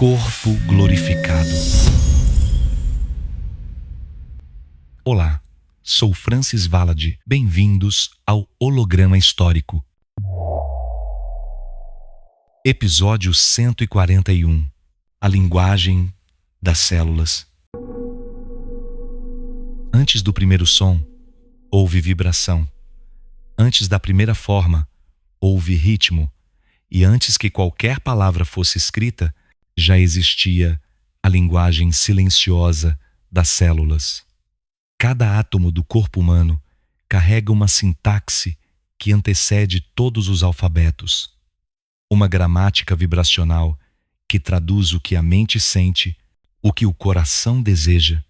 Corpo glorificado. Olá, sou Francis Valadi. Bem-vindos ao Holograma Histórico. Episódio 141. A linguagem das células. Antes do primeiro som, houve vibração. Antes da primeira forma, houve ritmo. E antes que qualquer palavra fosse escrita, já existia a linguagem silenciosa das células. Cada átomo do corpo humano carrega uma sintaxe que antecede todos os alfabetos. Uma gramática vibracional que traduz o que a mente sente, o que o coração deseja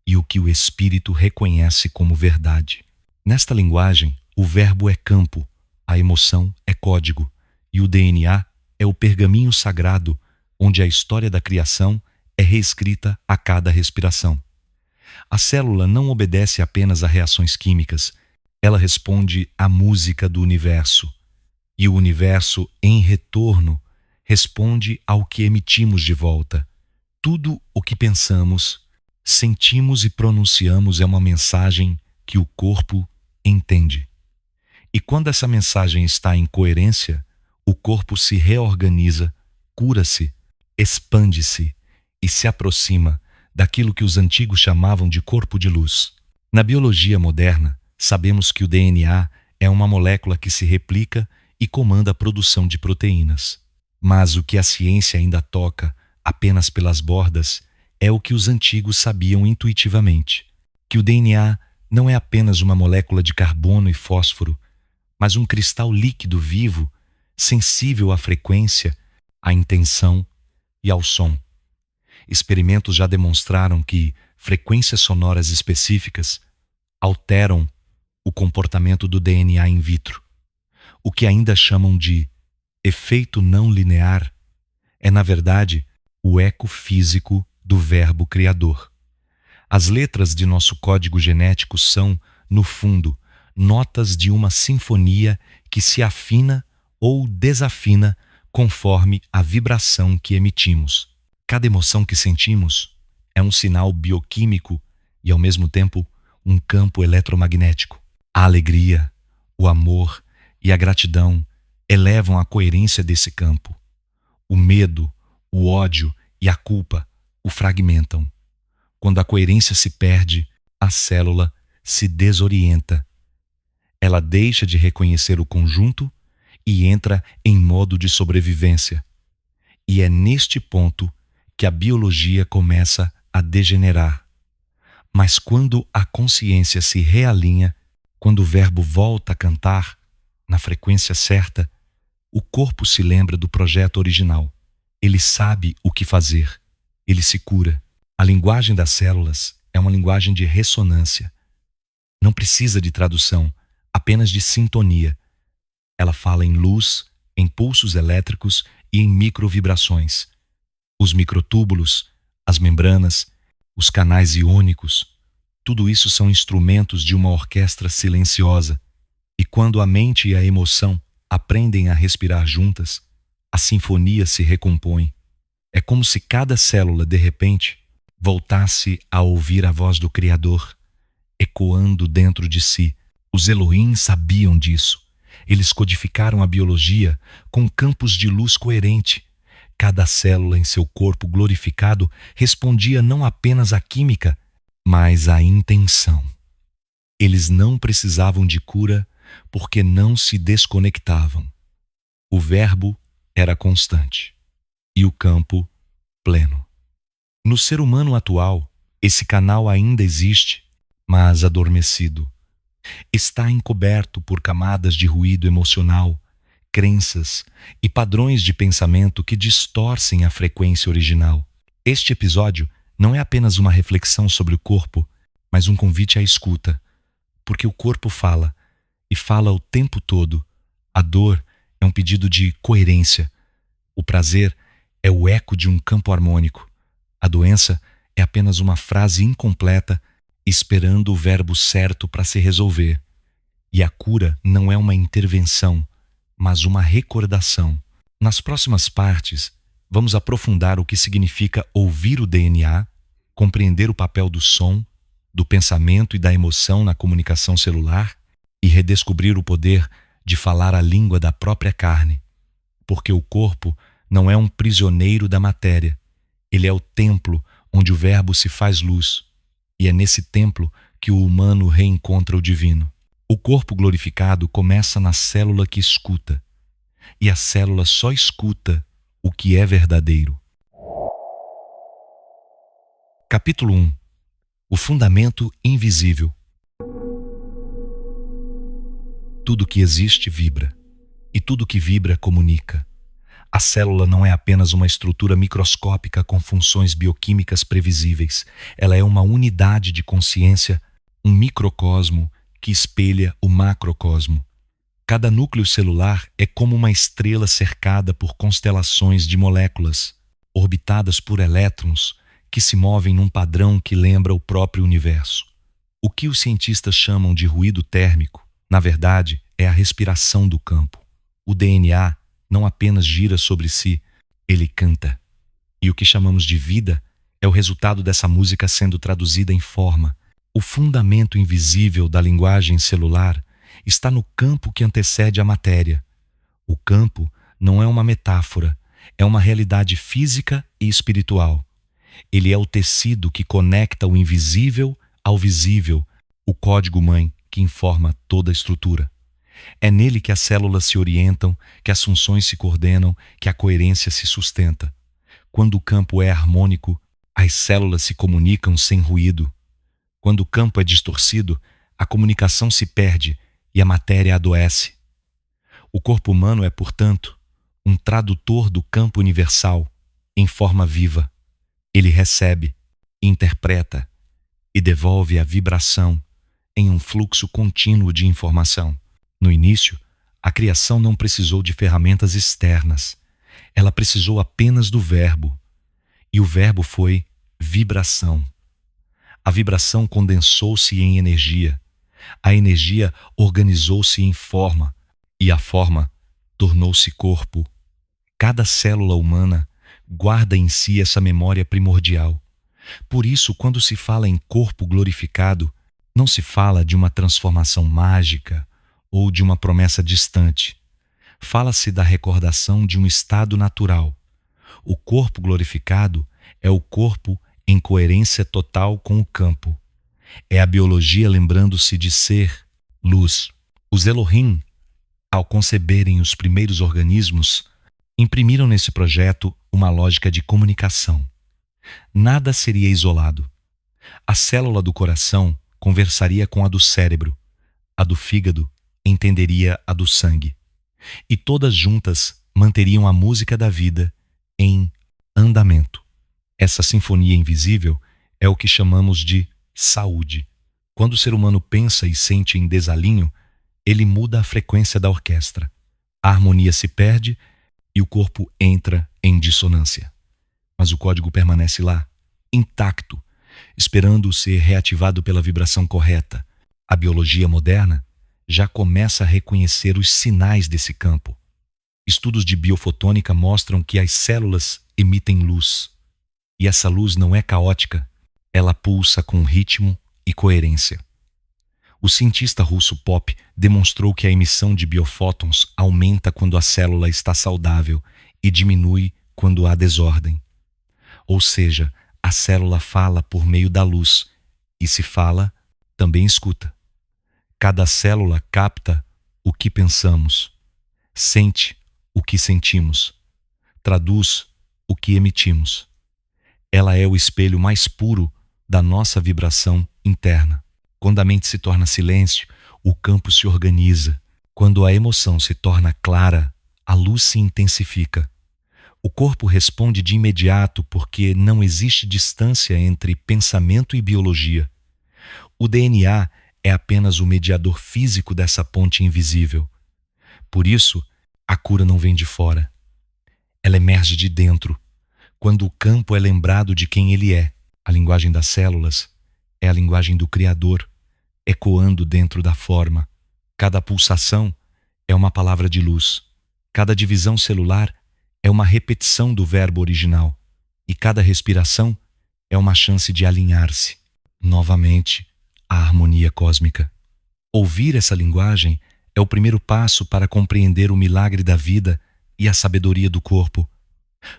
e o que o espírito reconhece como verdade. Nesta linguagem, o verbo é campo, a emoção é código e o DNA é o pergaminho sagrado onde a história da criação é reescrita a cada respiração. A célula não obedece apenas a reações químicas, ela responde à música do universo. E o universo, em retorno, responde ao que emitimos de volta. Tudo o que pensamos, sentimos e pronunciamos é uma mensagem que o corpo entende. E quando essa mensagem está em coerência, o corpo se reorganiza, cura-se, expande-se e se aproxima daquilo que os antigos chamavam de corpo de luz. Na biologia moderna, sabemos que o DNA é uma molécula que se replica e comanda a produção de proteínas. Mas o que a ciência ainda toca apenas pelas bordas é o que os antigos sabiam intuitivamente, que o DNA não é apenas uma molécula de carbono e fósforo, mas um cristal líquido vivo, sensível à frequência, à intenção e ao som. Experimentos já demonstraram que frequências sonoras específicas alteram o comportamento do DNA in vitro. O que ainda chamam de efeito não linear é, na verdade, o eco físico do verbo criador. As letras de nosso código genético são, no fundo, notas de uma sinfonia que se afina ou desafina conforme a vibração que emitimos. Cada emoção que sentimos é um sinal bioquímico e, ao mesmo tempo, um campo eletromagnético. A alegria, o amor e a gratidão elevam a coerência desse campo. O medo, o ódio e a culpa o fragmentam. Quando a coerência se perde, a célula se desorienta. Ela deixa de reconhecer o conjunto e entra em modo de sobrevivência. E é neste ponto que a biologia começa a degenerar. Mas quando a consciência se realinha, quando o verbo volta a cantar na frequência certa, o corpo se lembra do projeto original. Ele sabe o que fazer. Ele se cura. A linguagem das células é uma linguagem de ressonância. Não precisa de tradução, apenas de sintonia. Ela fala em luz, em pulsos elétricos e em microvibrações. Os microtúbulos, as membranas, os canais iônicos, tudo isso são instrumentos de uma orquestra silenciosa. E quando a mente e a emoção aprendem a respirar juntas, a sinfonia se recompõe. É como se cada célula, de repente, voltasse a ouvir a voz do Criador, ecoando dentro de si. Os Elohim sabiam disso. Eles codificaram a biologia com campos de luz coerente. Cada célula em seu corpo glorificado respondia não apenas à química, mas à intenção. Eles não precisavam de cura porque não se desconectavam. O verbo era constante e o campo pleno. No ser humano atual, esse canal ainda existe, mas adormecido. Está encoberto por camadas de ruído emocional, crenças e padrões de pensamento que distorcem a frequência original. Este episódio não é apenas uma reflexão sobre o corpo, mas um convite à escuta, porque o corpo fala, e fala o tempo todo. A dor é um pedido de coerência. O prazer é o eco de um campo harmônico. A doença é apenas uma frase incompleta esperando o verbo certo para se resolver. E a cura não é uma intervenção, mas uma recordação. Nas próximas partes, vamos aprofundar o que significa ouvir o DNA, compreender o papel do som, do pensamento e da emoção na comunicação celular e redescobrir o poder de falar a língua da própria carne. Porque o corpo não é um prisioneiro da matéria, ele é o templo onde o Verbo se faz luz, e é nesse templo que o humano reencontra o divino. O corpo glorificado começa na célula que escuta, e a célula só escuta o que é verdadeiro. Capítulo 1. O fundamento invisível. Tudo que existe vibra, e tudo que vibra comunica. A célula não é apenas uma estrutura microscópica com funções bioquímicas previsíveis. Ela é uma unidade de consciência, um microcosmo que espelha o macrocosmo. Cada núcleo celular é como uma estrela cercada por constelações de moléculas, orbitadas por elétrons que se movem num padrão que lembra o próprio universo. O que os cientistas chamam de ruído térmico, na verdade, é a respiração do campo. O DNA não apenas gira sobre si, ele canta. E o que chamamos de vida é o resultado dessa música sendo traduzida em forma. O fundamento invisível da linguagem celular está no campo que antecede a matéria. O campo não é uma metáfora, é uma realidade física e espiritual. Ele é o tecido que conecta o invisível ao visível, o código-mãe que informa toda a estrutura. É nele que as células se orientam, que as funções se coordenam, que a coerência se sustenta. Quando o campo é harmônico, as células se comunicam sem ruído. Quando o campo é distorcido, a comunicação se perde e a matéria adoece. O corpo humano é, portanto, um tradutor do campo universal em forma viva. Ele recebe, interpreta e devolve a vibração em um fluxo contínuo de informação. No início, a criação não precisou de ferramentas externas. Ela precisou apenas do Verbo. E o Verbo foi vibração. A vibração condensou-se em energia. A energia organizou-se em forma. E a forma tornou-se corpo. Cada célula humana guarda em si essa memória primordial. Por isso, quando se fala em corpo glorificado, não se fala de uma transformação mágica ou de uma promessa distante. Fala-se da recordação de um estado natural. O corpo glorificado é o corpo em coerência total com o campo. É a biologia lembrando-se de ser luz. Os Elohim, ao conceberem os primeiros organismos, imprimiram nesse projeto uma lógica de comunicação. Nada seria isolado. A célula do coração conversaria com a do cérebro, a do fígado entenderia a do sangue. E todas juntas manteriam a música da vida em andamento. Essa sinfonia invisível é o que chamamos de saúde. Quando o ser humano pensa e sente em desalinho, ele muda a frequência da orquestra. A harmonia se perde e o corpo entra em dissonância. Mas o código permanece lá, intacto, esperando ser reativado pela vibração correta. A biologia moderna já começa a reconhecer os sinais desse campo. Estudos de biofotônica mostram que as células emitem luz. E essa luz não é caótica, ela pulsa com ritmo e coerência. O cientista russo Popov demonstrou que a emissão de biofótons aumenta quando a célula está saudável e diminui quando há desordem. Ou seja, a célula fala por meio da luz e, se fala, também escuta. Cada célula capta o que pensamos, sente o que sentimos, traduz o que emitimos. Ela é o espelho mais puro da nossa vibração interna. Quando a mente se torna silêncio, o campo se organiza. Quando a emoção se torna clara, a luz se intensifica. O corpo responde de imediato porque não existe distância entre pensamento e biologia. O DNA é apenas o mediador físico dessa ponte invisível. Por isso, a cura não vem de fora. Ela emerge de dentro. Quando o campo é lembrado de quem ele é, a linguagem das células é a linguagem do Criador, ecoando dentro da forma. Cada pulsação é uma palavra de luz. Cada divisão celular é uma repetição do verbo original, e cada respiração é uma chance de alinhar-se novamente à harmonia cósmica. Ouvir essa linguagem é o primeiro passo para compreender o milagre da vida e a sabedoria do corpo,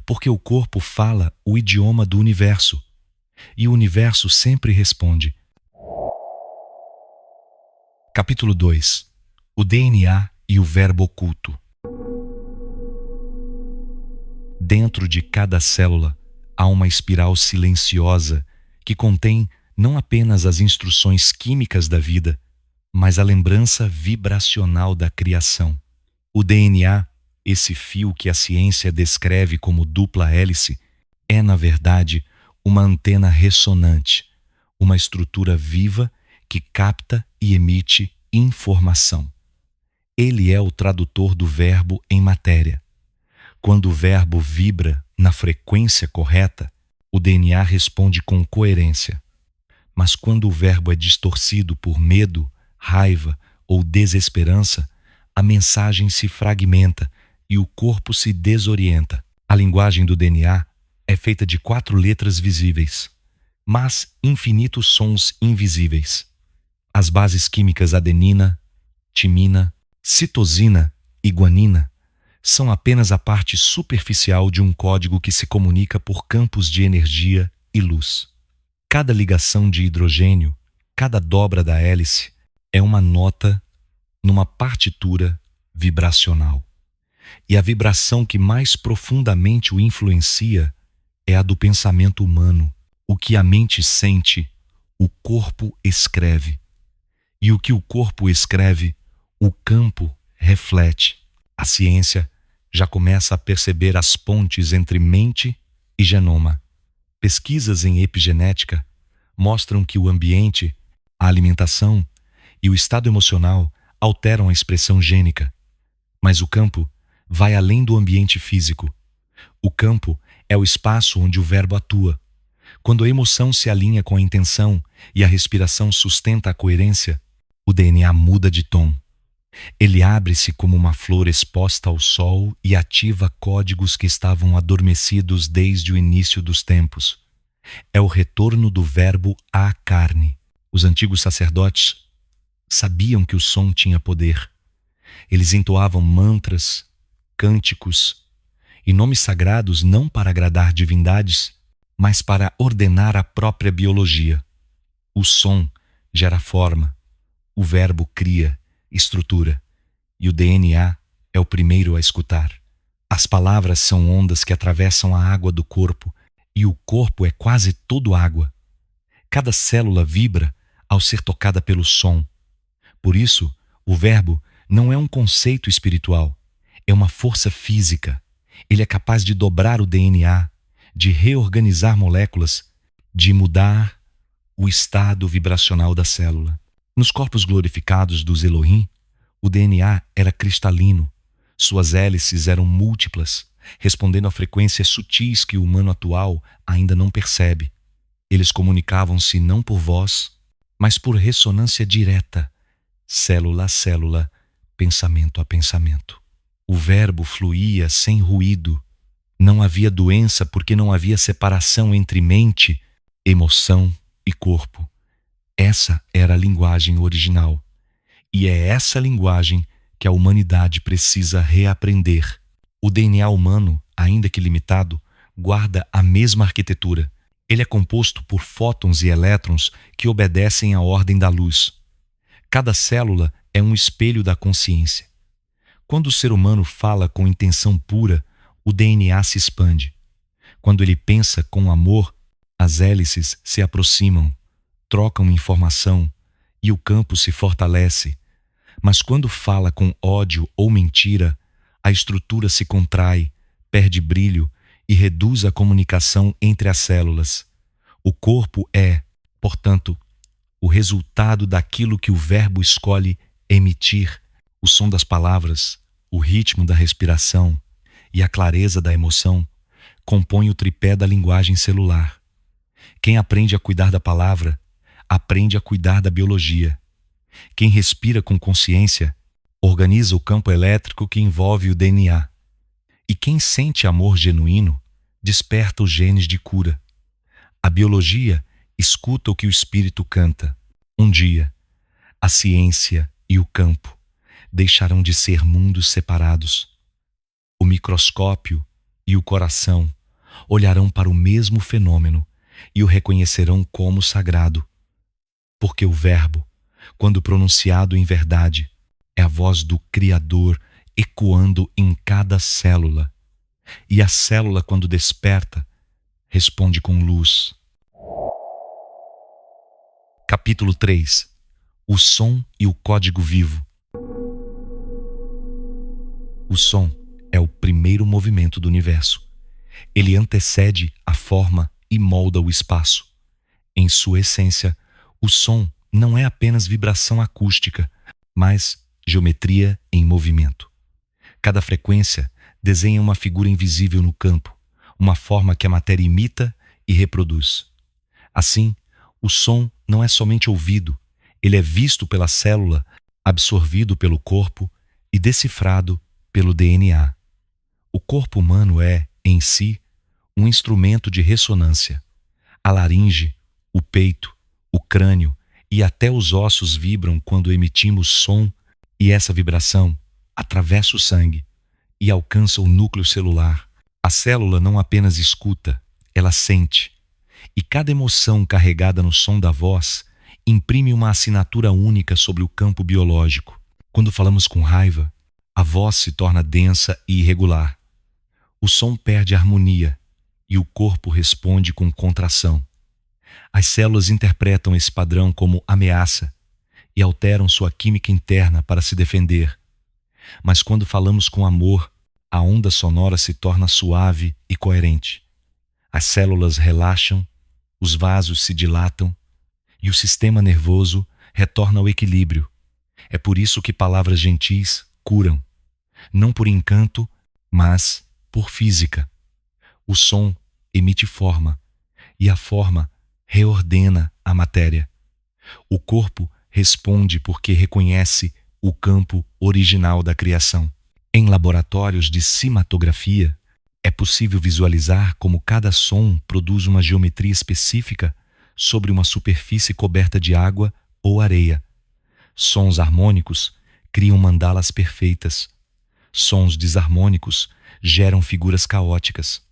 porque o corpo fala o idioma do universo, e o universo sempre responde. Capítulo 2. O DNA e o verbo oculto. Dentro de cada célula há uma espiral silenciosa que contém não apenas as instruções químicas da vida, mas a lembrança vibracional da criação. O DNA, esse fio que a ciência descreve como dupla hélice, é, na verdade, uma antena ressonante, uma estrutura viva que capta e emite informação. Ele é o tradutor do verbo em matéria. Quando o verbo vibra na frequência correta, o DNA responde com coerência. Mas quando o verbo é distorcido por medo, raiva ou desesperança, a mensagem se fragmenta e o corpo se desorienta. A linguagem do DNA é feita de 4 letras visíveis, mas infinitos sons invisíveis. As bases químicas adenina, timina, citosina e guanina são apenas a parte superficial de um código que se comunica por campos de energia e luz. Cada ligação de hidrogênio, cada dobra da hélice, é uma nota numa partitura vibracional. E a vibração que mais profundamente o influencia é a do pensamento humano. O que a mente sente, o corpo escreve. E o que o corpo escreve, o campo reflete. A ciência já começa a perceber as pontes entre mente e genoma. Pesquisas em epigenética mostram que o ambiente, a alimentação e o estado emocional alteram a expressão gênica. Mas o campo vai além do ambiente físico. O campo é o espaço onde o verbo atua. Quando a emoção se alinha com a intenção e a respiração sustenta a coerência, o DNA muda de tom. Ele abre-se como uma flor exposta ao sol e ativa códigos que estavam adormecidos desde o início dos tempos. É o retorno do verbo à carne. Os antigos sacerdotes sabiam que o som tinha poder. Eles entoavam mantras, cânticos e nomes sagrados não para agradar divindades, mas para ordenar a própria biologia. O som gera forma, o verbo cria estrutura, e o DNA é o primeiro a escutar. As palavras são ondas que atravessam a água do corpo, e o corpo é quase todo água. Cada célula vibra ao ser tocada pelo som. Por isso, o verbo não é um conceito espiritual, é uma força física. Ele é capaz de dobrar o DNA, de reorganizar moléculas, de mudar o estado vibracional da célula. Nos corpos glorificados dos Elohim, o DNA era cristalino, suas hélices eram múltiplas, respondendo a frequências sutis que o humano atual ainda não percebe. Eles comunicavam-se não por voz, mas por ressonância direta, célula a célula, pensamento a pensamento. O verbo fluía sem ruído. Não havia doença porque não havia separação entre mente, emoção e corpo. Essa era a linguagem original. E é essa linguagem que a humanidade precisa reaprender. O DNA humano, ainda que limitado, guarda a mesma arquitetura. Ele é composto por fótons e elétrons que obedecem à ordem da luz. Cada célula é um espelho da consciência. Quando o ser humano fala com intenção pura, o DNA se expande. Quando ele pensa com amor, as hélices se aproximam, trocam informação e o campo se fortalece. Mas quando fala com ódio ou mentira, a estrutura se contrai, perde brilho e reduz a comunicação entre as células. O corpo é, portanto, o resultado daquilo que o verbo escolhe emitir. O som das palavras, o ritmo da respiração e a clareza da emoção compõem o tripé da linguagem celular. Quem aprende a cuidar da palavra, aprende a cuidar da biologia. Quem respira com consciência, organiza o campo elétrico que envolve o DNA. E quem sente amor genuíno desperta os genes de cura. A biologia escuta o que o espírito canta. Um dia, a ciência e o campo deixarão de ser mundos separados. O microscópio e o coração olharão para o mesmo fenômeno e o reconhecerão como sagrado. Porque o Verbo, quando pronunciado em verdade, é a voz do Criador ecoando em cada célula. E a célula, quando desperta, responde com luz. Capítulo 3. O som e o código vivo. O som é o primeiro movimento do universo. Ele antecede a forma e molda o espaço. Em sua essência, o som não é apenas vibração acústica, mas geometria em movimento. Cada frequência desenha uma figura invisível no campo, uma forma que a matéria imita e reproduz. Assim, o som não é somente ouvido, ele é visto pela célula, absorvido pelo corpo e decifrado pelo DNA. O corpo humano é, em si, um instrumento de ressonância. A laringe, o peito, o crânio e até os ossos vibram quando emitimos som, e essa vibração atravessa o sangue e alcança o núcleo celular. A célula não apenas escuta, ela sente. E cada emoção carregada no som da voz imprime uma assinatura única sobre o campo biológico. Quando falamos com raiva, a voz se torna densa e irregular. O som perde a harmonia e o corpo responde com contração. As células interpretam esse padrão como ameaça e alteram sua química interna para se defender. Mas quando falamos com amor, a onda sonora se torna suave e coerente. As células relaxam, os vasos se dilatam e o sistema nervoso retorna ao equilíbrio. É por isso que palavras gentis curam, não por encanto, mas por física. O som emite forma e a forma reordena a matéria. O corpo responde porque reconhece o campo original da criação. Em laboratórios de cinematografia, é possível visualizar como cada som produz uma geometria específica sobre uma superfície coberta de água ou areia. Sons harmônicos criam mandalas perfeitas. Sons desarmônicos geram figuras caóticas.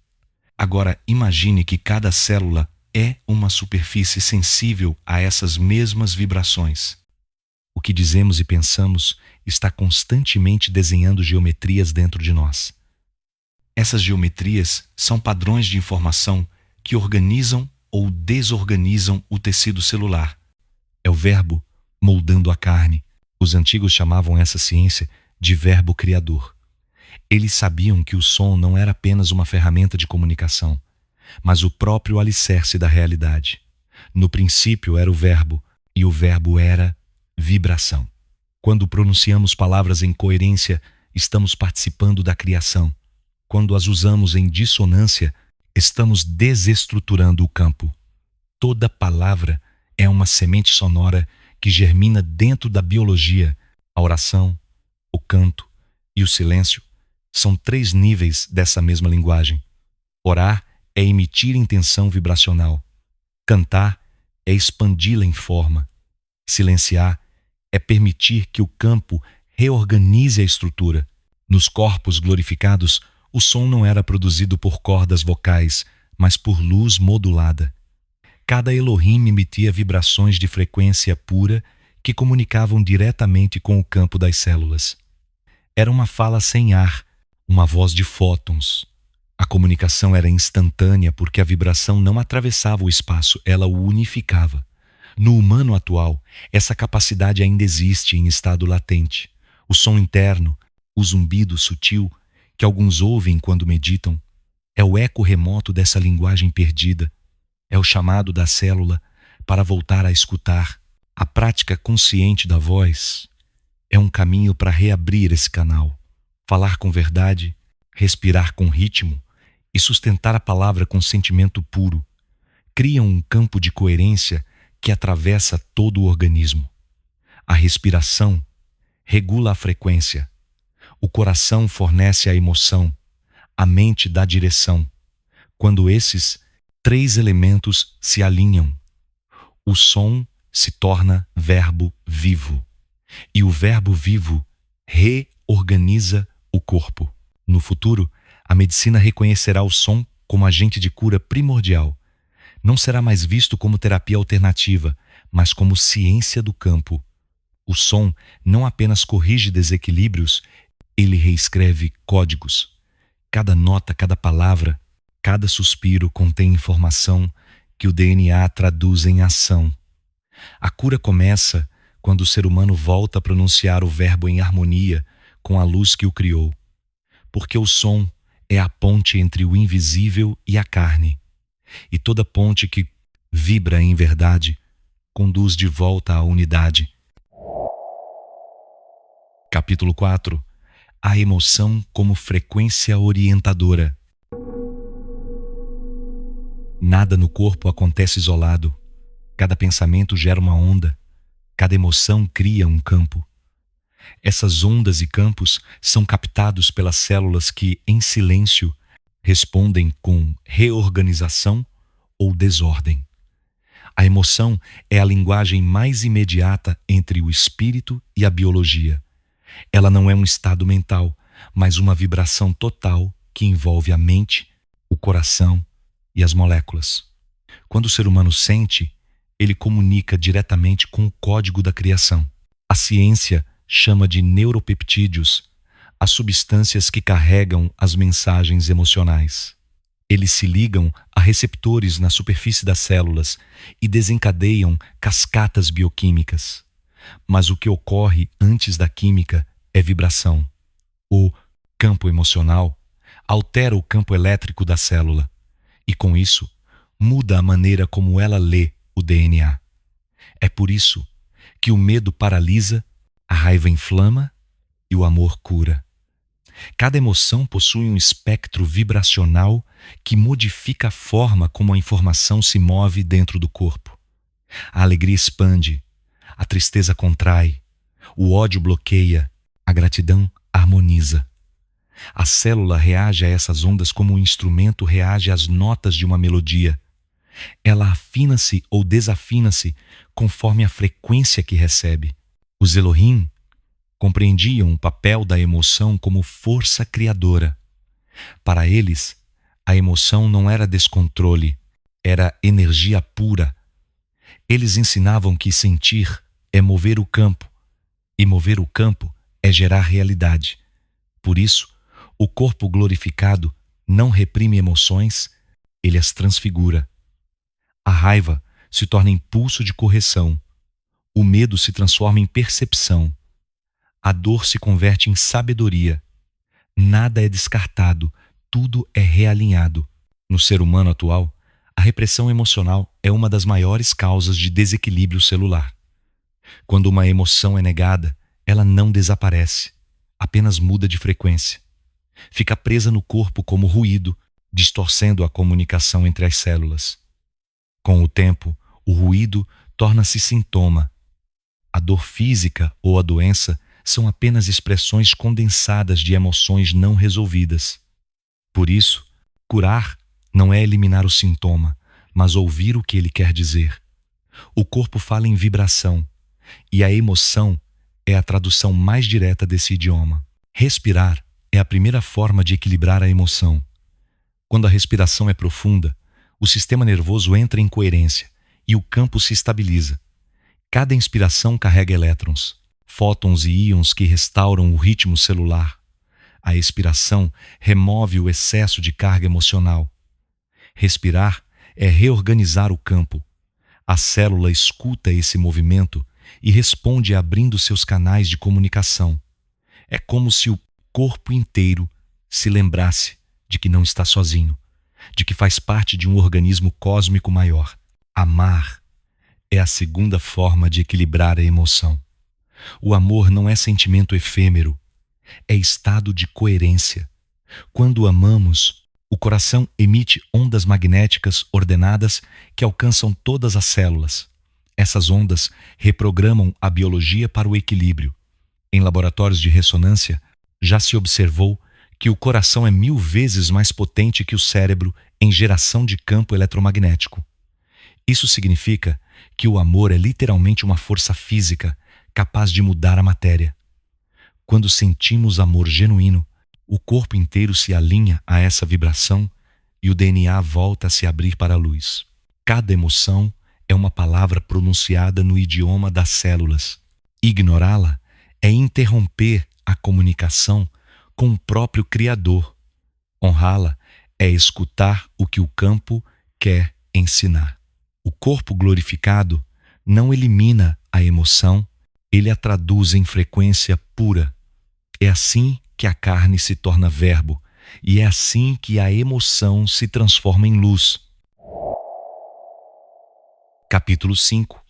Agora, imagine que cada célula é uma superfície sensível a essas mesmas vibrações. O que dizemos e pensamos está constantemente desenhando geometrias dentro de nós. Essas geometrias são padrões de informação que organizam ou desorganizam o tecido celular. É o verbo moldando a carne. Os antigos chamavam essa ciência de verbo criador. Eles sabiam que o som não era apenas uma ferramenta de comunicação, mas o próprio alicerce da realidade. No princípio era o verbo, e o verbo era vibração. Quando pronunciamos palavras em coerência, estamos participando da criação. Quando as usamos em dissonância, estamos desestruturando o campo. Toda palavra é uma semente sonora que germina dentro da biologia. A oração, o canto e o silêncio são 3 níveis dessa mesma linguagem. Orar é emitir intenção vibracional. Cantar é expandi-la em forma. Silenciar é permitir que o campo reorganize a estrutura. Nos corpos glorificados, o som não era produzido por cordas vocais, mas por luz modulada. Cada Elohim emitia vibrações de frequência pura que comunicavam diretamente com o campo das células. Era uma fala sem ar, uma voz de fótons. A comunicação era instantânea porque a vibração não atravessava o espaço, ela o unificava. No humano atual, essa capacidade ainda existe em estado latente. O som interno, o zumbido sutil, que alguns ouvem quando meditam, é o eco remoto dessa linguagem perdida. É o chamado da célula para voltar a escutar. A prática consciente da voz é um caminho para reabrir esse canal. Falar com verdade, respirar com ritmo e sustentar a palavra com sentimento puro criam um campo de coerência que atravessa todo o organismo. A respiração regula a frequência. O coração fornece a emoção. A mente dá direção. Quando esses três elementos se alinham, o som se torna verbo vivo. E o verbo vivo reorganiza o corpo. No futuro, a medicina reconhecerá o som como agente de cura primordial. Não será mais visto como terapia alternativa, mas como ciência do campo. O som não apenas corrige desequilíbrios, ele reescreve códigos. Cada nota, cada palavra, cada suspiro contém informação que o DNA traduz em ação. A cura começa quando o ser humano volta a pronunciar o verbo em harmonia com a luz que o criou. Porque o som é a ponte entre o invisível e a carne. E toda ponte que vibra em verdade conduz de volta à unidade. Capítulo 4. A emoção como frequência orientadora. Nada no corpo acontece isolado. Cada pensamento gera uma onda. Cada emoção cria um campo. Essas ondas e campos são captados pelas células que, em silêncio, respondem com reorganização ou desordem. A emoção é a linguagem mais imediata entre o espírito e a biologia. Ela não é um estado mental, mas uma vibração total que envolve a mente, o coração e as moléculas. Quando o ser humano sente, ele comunica diretamente com o código da criação. A ciência chama de neuropeptídeos as substâncias que carregam as mensagens emocionais. Eles se ligam a receptores na superfície das células e desencadeiam cascatas bioquímicas. Mas o que ocorre antes da química é vibração. O campo emocional altera o campo elétrico da célula e, com isso, muda a maneira como ela lê o DNA. É por isso que o medo paralisa, a raiva inflama e o amor cura. Cada emoção possui um espectro vibracional que modifica a forma como a informação se move dentro do corpo. A alegria expande, a tristeza contrai, o ódio bloqueia, a gratidão harmoniza. A célula reage a essas ondas como um instrumento reage às notas de uma melodia. Ela afina-se ou desafina-se conforme a frequência que recebe. Os Elohim compreendiam o papel da emoção como força criadora. Para eles, a emoção não era descontrole, era energia pura. Eles ensinavam que sentir é mover o campo, e mover o campo é gerar realidade. Por isso, o corpo glorificado não reprime emoções, ele as transfigura. A raiva se torna impulso de correção. O medo se transforma em percepção. A dor se converte em sabedoria. Nada é descartado, tudo é realinhado. No ser humano atual, a repressão emocional é uma das maiores causas de desequilíbrio celular. Quando uma emoção é negada, ela não desaparece, apenas muda de frequência. Fica presa no corpo como ruído, distorcendo a comunicação entre as células. Com o tempo, o ruído torna-se sintoma. A dor física ou a doença são apenas expressões condensadas de emoções não resolvidas. Por isso, curar não é eliminar o sintoma, mas ouvir o que ele quer dizer. O corpo fala em vibração, e a emoção é a tradução mais direta desse idioma. Respirar é a primeira forma de equilibrar a emoção. Quando a respiração é profunda, o sistema nervoso entra em coerência e o campo se estabiliza. Cada inspiração carrega elétrons, fótons e íons que restauram o ritmo celular. A expiração remove o excesso de carga emocional. Respirar é reorganizar o campo. A célula escuta esse movimento e responde abrindo seus canais de comunicação. É como se o corpo inteiro se lembrasse de que não está sozinho, de que faz parte de um organismo cósmico maior. Amar é a segunda forma de equilibrar a emoção. O amor não é sentimento efêmero, é estado de coerência. Quando amamos, o coração emite ondas magnéticas ordenadas que alcançam todas as células. Essas ondas reprogramam a biologia para o equilíbrio. Em laboratórios de ressonância, já se observou que o coração é 1000 vezes mais potente que o cérebro em geração de campo eletromagnético. Isso significa que o amor é literalmente uma força física capaz de mudar a matéria. Quando sentimos amor genuíno, o corpo inteiro se alinha a essa vibração e o DNA volta a se abrir para a luz. Cada emoção é uma palavra pronunciada no idioma das células. Ignorá-la é interromper a comunicação com o próprio Criador. Honrá-la é escutar o que o campo quer ensinar. O corpo glorificado não elimina a emoção, ele a traduz em frequência pura. É assim que a carne se torna verbo, e é assim que a emoção se transforma em luz. Capítulo 5.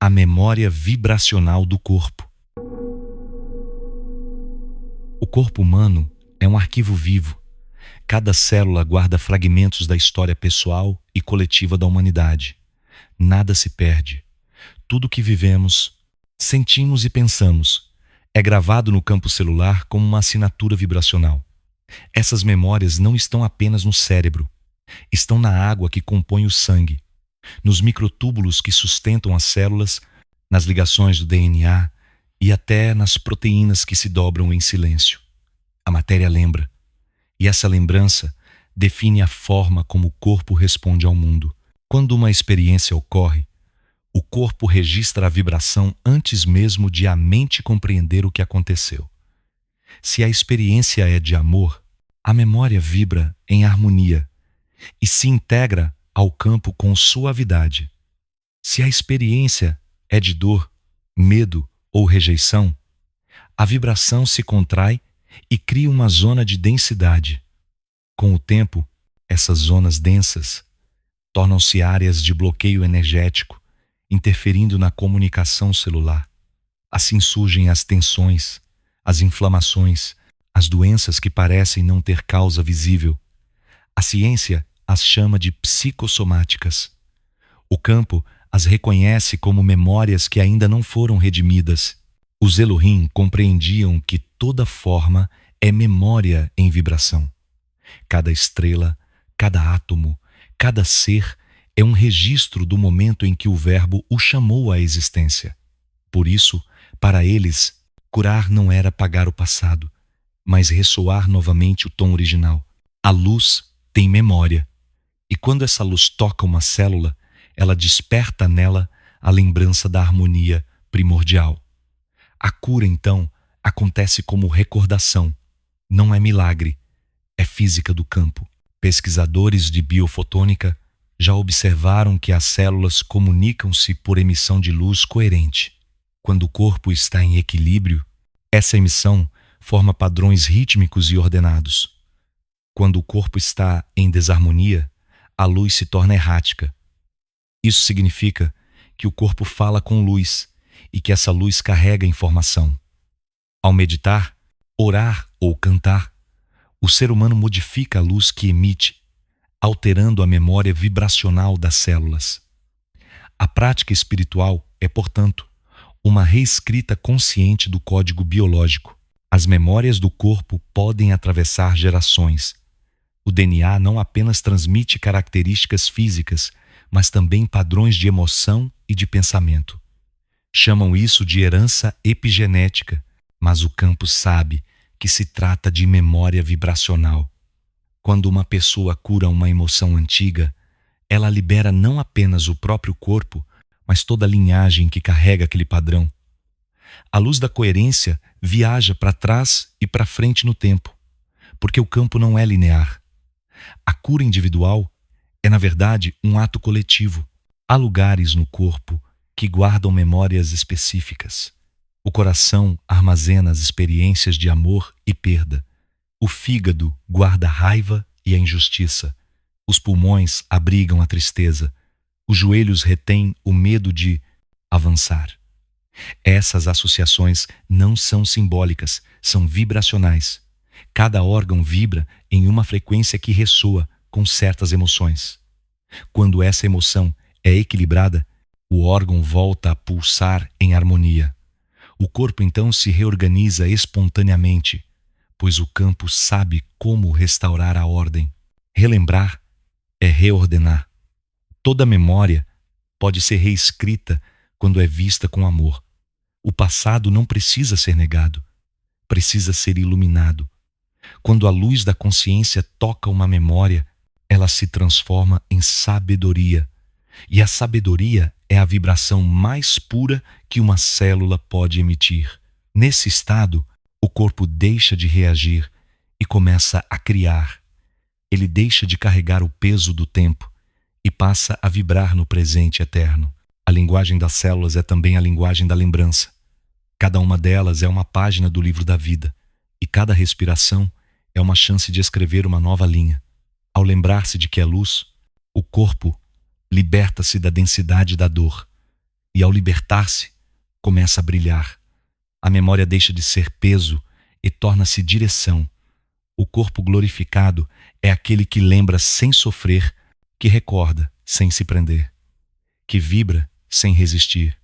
A memória vibracional do corpo. O corpo humano é um arquivo vivo. Cada célula guarda fragmentos da história pessoal e coletiva da humanidade. Nada se perde. Tudo que vivemos, sentimos e pensamos é gravado no campo celular como uma assinatura vibracional. Essas memórias não estão apenas no cérebro. Estão na água que compõe o sangue, nos microtúbulos que sustentam as células, nas ligações do DNA e até nas proteínas que se dobram em silêncio. A matéria lembra, e essa lembrança define a forma como o corpo responde ao mundo. Quando uma experiência ocorre, o corpo registra a vibração antes mesmo de a mente compreender o que aconteceu. Se a experiência é de amor, a memória vibra em harmonia e se integra ao campo com suavidade. Se a experiência é de dor, medo ou rejeição, a vibração se contrai e cria uma zona de densidade. Com o tempo, essas zonas densas tornam-se áreas de bloqueio energético, interferindo na comunicação celular. Assim surgem as tensões, as inflamações, as doenças que parecem não ter causa visível. A ciência as chama de psicossomáticas. O campo as reconhece como memórias que ainda não foram redimidas. Os Elohim compreendiam que toda forma é memória em vibração. Cada estrela, cada átomo, cada ser é um registro do momento em que o Verbo o chamou à existência. Por isso, para eles, curar não era apagar o passado, mas ressoar novamente o tom original. A luz tem memória, e quando essa luz toca uma célula, ela desperta nela a lembrança da harmonia primordial. A cura, então, acontece como recordação. Não é milagre, é física do campo. Pesquisadores de biofotônica já observaram que as células comunicam-se por emissão de luz coerente. Quando o corpo está em equilíbrio, essa emissão forma padrões rítmicos e ordenados. Quando o corpo está em desarmonia, a luz se torna errática. Isso significa que o corpo fala com luz e que essa luz carrega informação. Ao meditar, orar ou cantar, o ser humano modifica a luz que emite, alterando a memória vibracional das células. A prática espiritual é, portanto, uma reescrita consciente do código biológico. As memórias do corpo podem atravessar gerações. O DNA não apenas transmite características físicas, mas também padrões de emoção e de pensamento. Chamam isso de herança epigenética, mas o campo sabe que se trata de memória vibracional. Quando uma pessoa cura uma emoção antiga, ela libera não apenas o próprio corpo, mas toda a linhagem que carrega aquele padrão. A luz da coerência viaja para trás e para frente no tempo, porque o campo não é linear. A cura individual é, na verdade, um ato coletivo. Há lugares no corpo que guardam memórias específicas. O coração armazena as experiências de amor e perda. O fígado guarda a raiva e a injustiça. Os pulmões abrigam a tristeza. Os joelhos retêm o medo de avançar. Essas associações não são simbólicas, são vibracionais. Cada órgão vibra em uma frequência que ressoa com certas emoções. Quando essa emoção é equilibrada, o órgão volta a pulsar em harmonia. O corpo então se reorganiza espontaneamente, pois o campo sabe como restaurar a ordem. Relembrar é reordenar. Toda memória pode ser reescrita quando é vista com amor. O passado não precisa ser negado, precisa ser iluminado. Quando a luz da consciência toca uma memória, ela se transforma em sabedoria. E a sabedoria é a vibração mais pura que uma célula pode emitir. Nesse estado, o corpo deixa de reagir e começa a criar. Ele deixa de carregar o peso do tempo e passa a vibrar no presente eterno. A linguagem das células é também a linguagem da lembrança. Cada uma delas é uma página do livro da vida, e cada respiração é uma chance de escrever uma nova linha. Ao lembrar-se de que é luz, o corpo liberta-se da densidade da dor, e ao libertar-se, começa a brilhar. A memória deixa de ser peso e torna-se direção. O corpo glorificado é aquele que lembra sem sofrer, que recorda sem se prender, que vibra sem resistir.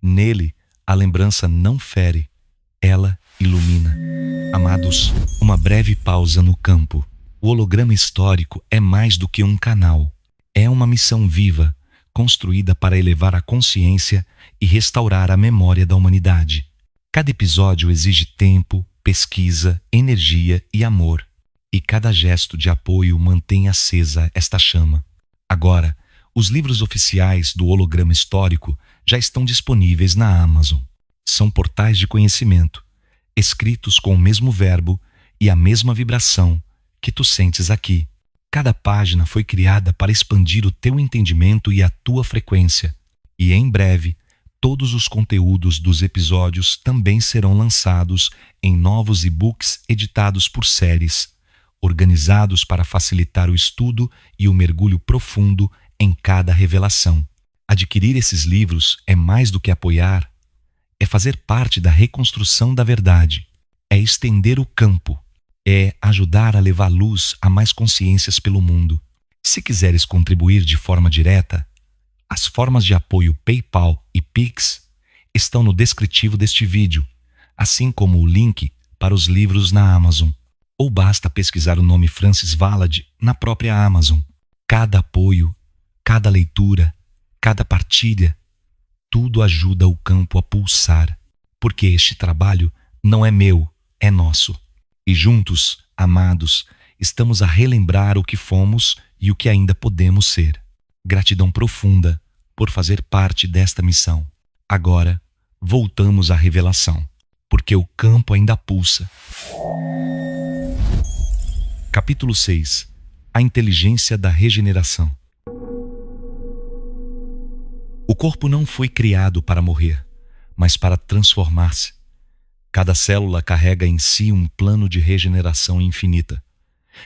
Nele, a lembrança não fere, ela ilumina. Amados, uma breve pausa no campo. O holograma histórico é mais do que um canal. É uma missão viva, construída para elevar a consciência e restaurar a memória da humanidade. Cada episódio exige tempo, pesquisa, energia e amor. E cada gesto de apoio mantém acesa esta chama. Agora, os livros oficiais do holograma histórico já estão disponíveis na Amazon. São portais de conhecimento, escritos com o mesmo verbo e a mesma vibração que tu sentes aqui. Cada página foi criada para expandir o teu entendimento e a tua frequência. E em breve, todos os conteúdos dos episódios também serão lançados em novos e-books editados por séries, organizados para facilitar o estudo e o mergulho profundo em cada revelação. Adquirir esses livros é mais do que apoiar, é fazer parte da reconstrução da verdade, é estender o campo, é ajudar a levar luz a mais consciências pelo mundo. Se quiseres contribuir de forma direta, as formas de apoio PayPal e Pix estão no descritivo deste vídeo, assim como o link para os livros na Amazon. Ou basta pesquisar o nome Francis Valade na própria Amazon. Cada apoio, cada leitura, cada partilha, tudo ajuda o campo a pulsar, porque este trabalho não é meu, é nosso. E juntos, amados, estamos a relembrar o que fomos e o que ainda podemos ser. Gratidão profunda por fazer parte desta missão. Agora, voltamos à revelação, porque o campo ainda pulsa. Capítulo 6. A inteligência da regeneração. O corpo não foi criado para morrer, mas para transformar-se. Cada célula carrega em si um plano de regeneração infinita.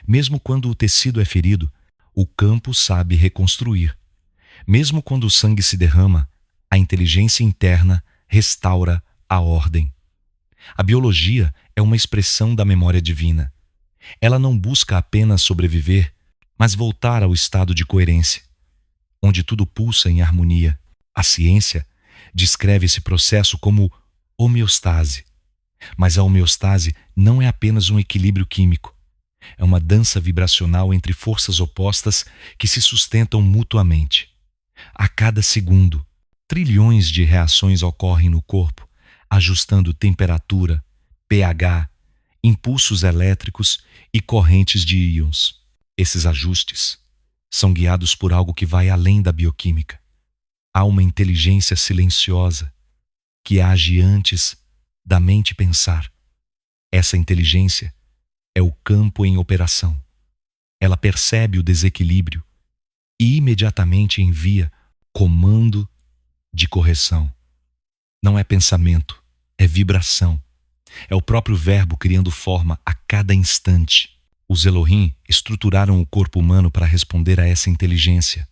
Mesmo quando o tecido é ferido, o campo sabe reconstruir. Mesmo quando o sangue se derrama, a inteligência interna restaura a ordem. A biologia é uma expressão da memória divina. Ela não busca apenas sobreviver, mas voltar ao estado de coerência, onde tudo pulsa em harmonia. A ciência descreve esse processo como homeostase. Mas a homeostase não é apenas um equilíbrio químico. É uma dança vibracional entre forças opostas que se sustentam mutuamente. A cada segundo, trilhões de reações ocorrem no corpo, ajustando temperatura, pH, impulsos elétricos e correntes de íons. Esses ajustes são guiados por algo que vai além da bioquímica. Há uma inteligência silenciosa que age antes da mente pensar. Essa inteligência é o campo em operação. Ela percebe o desequilíbrio e imediatamente envia comando de correção. Não é pensamento, é vibração. É o próprio verbo criando forma a cada instante. Os Elohim estruturaram o corpo humano para responder a essa inteligência.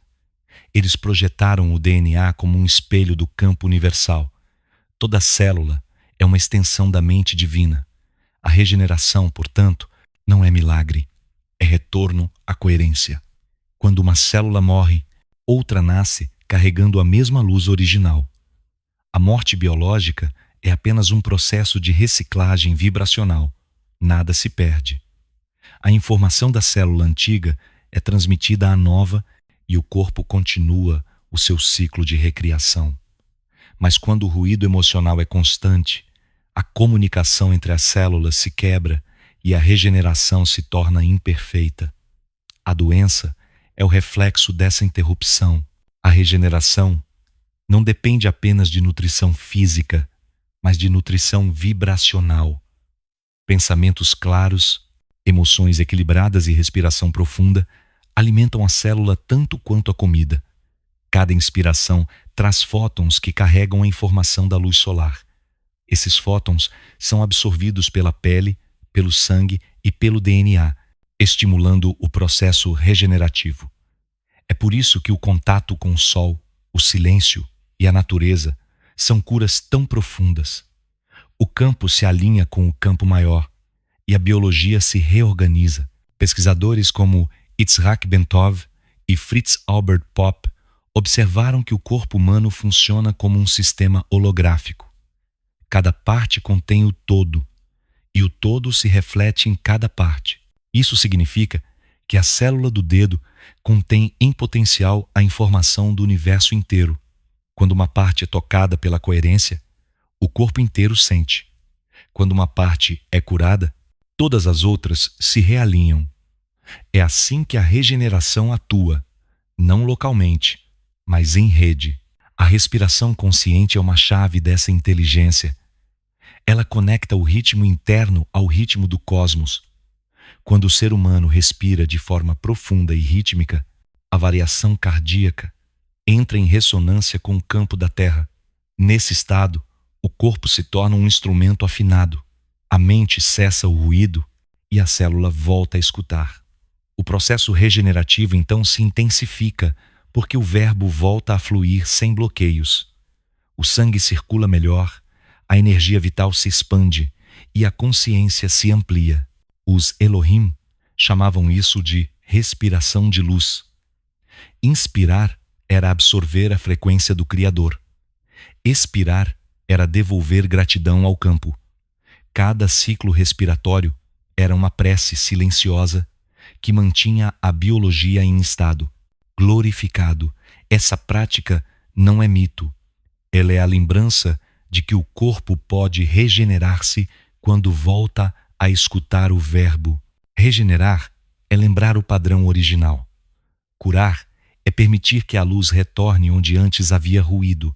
Eles projetaram o DNA como um espelho do campo universal. Toda célula é uma extensão da mente divina. A regeneração, portanto, não é milagre, é retorno à coerência. Quando uma célula morre, outra nasce carregando a mesma luz original. A morte biológica é apenas um processo de reciclagem vibracional, nada se perde. A informação da célula antiga é transmitida à nova e o corpo continua o seu ciclo de recriação. Mas quando o ruído emocional é constante, a comunicação entre as células se quebra e a regeneração se torna imperfeita. A doença é o reflexo dessa interrupção. A regeneração não depende apenas de nutrição física, mas de nutrição vibracional. Pensamentos claros, emoções equilibradas e respiração profunda alimentam a célula tanto quanto a comida. Cada inspiração traz fótons que carregam a informação da luz solar. Esses fótons são absorvidos pela pele, pelo sangue e pelo DNA, estimulando o processo regenerativo. É por isso que o contato com o sol, o silêncio e a natureza são curas tão profundas. O campo se alinha com o campo maior e a biologia se reorganiza. Pesquisadores como Itzhak Bentov e Fritz Albert Popp observaram que o corpo humano funciona como um sistema holográfico. Cada parte contém o todo, e o todo se reflete em cada parte. Isso significa que a célula do dedo contém em potencial a informação do universo inteiro. Quando uma parte é tocada pela coerência, o corpo inteiro sente. Quando uma parte é curada, todas as outras se realinham. É assim que a regeneração atua, não localmente, mas em rede. A respiração consciente é uma chave dessa inteligência. Ela conecta o ritmo interno ao ritmo do cosmos. Quando o ser humano respira de forma profunda e rítmica, a variação cardíaca entra em ressonância com o campo da Terra. Nesse estado, o corpo se torna um instrumento afinado. A mente cessa o ruído e a célula volta a escutar. O processo regenerativo então se intensifica, porque o verbo volta a fluir sem bloqueios. O sangue circula melhor, a energia vital se expande e a consciência se amplia. Os Elohim chamavam isso de respiração de luz. Inspirar era absorver a frequência do Criador. Expirar era devolver gratidão ao campo. Cada ciclo respiratório era uma prece silenciosa que mantinha a biologia em estado glorificado. Essa prática não é mito. Ela é a lembrança de que o corpo pode regenerar-se quando volta a escutar o verbo. Regenerar é lembrar o padrão original. Curar é permitir que a luz retorne onde antes havia ruído.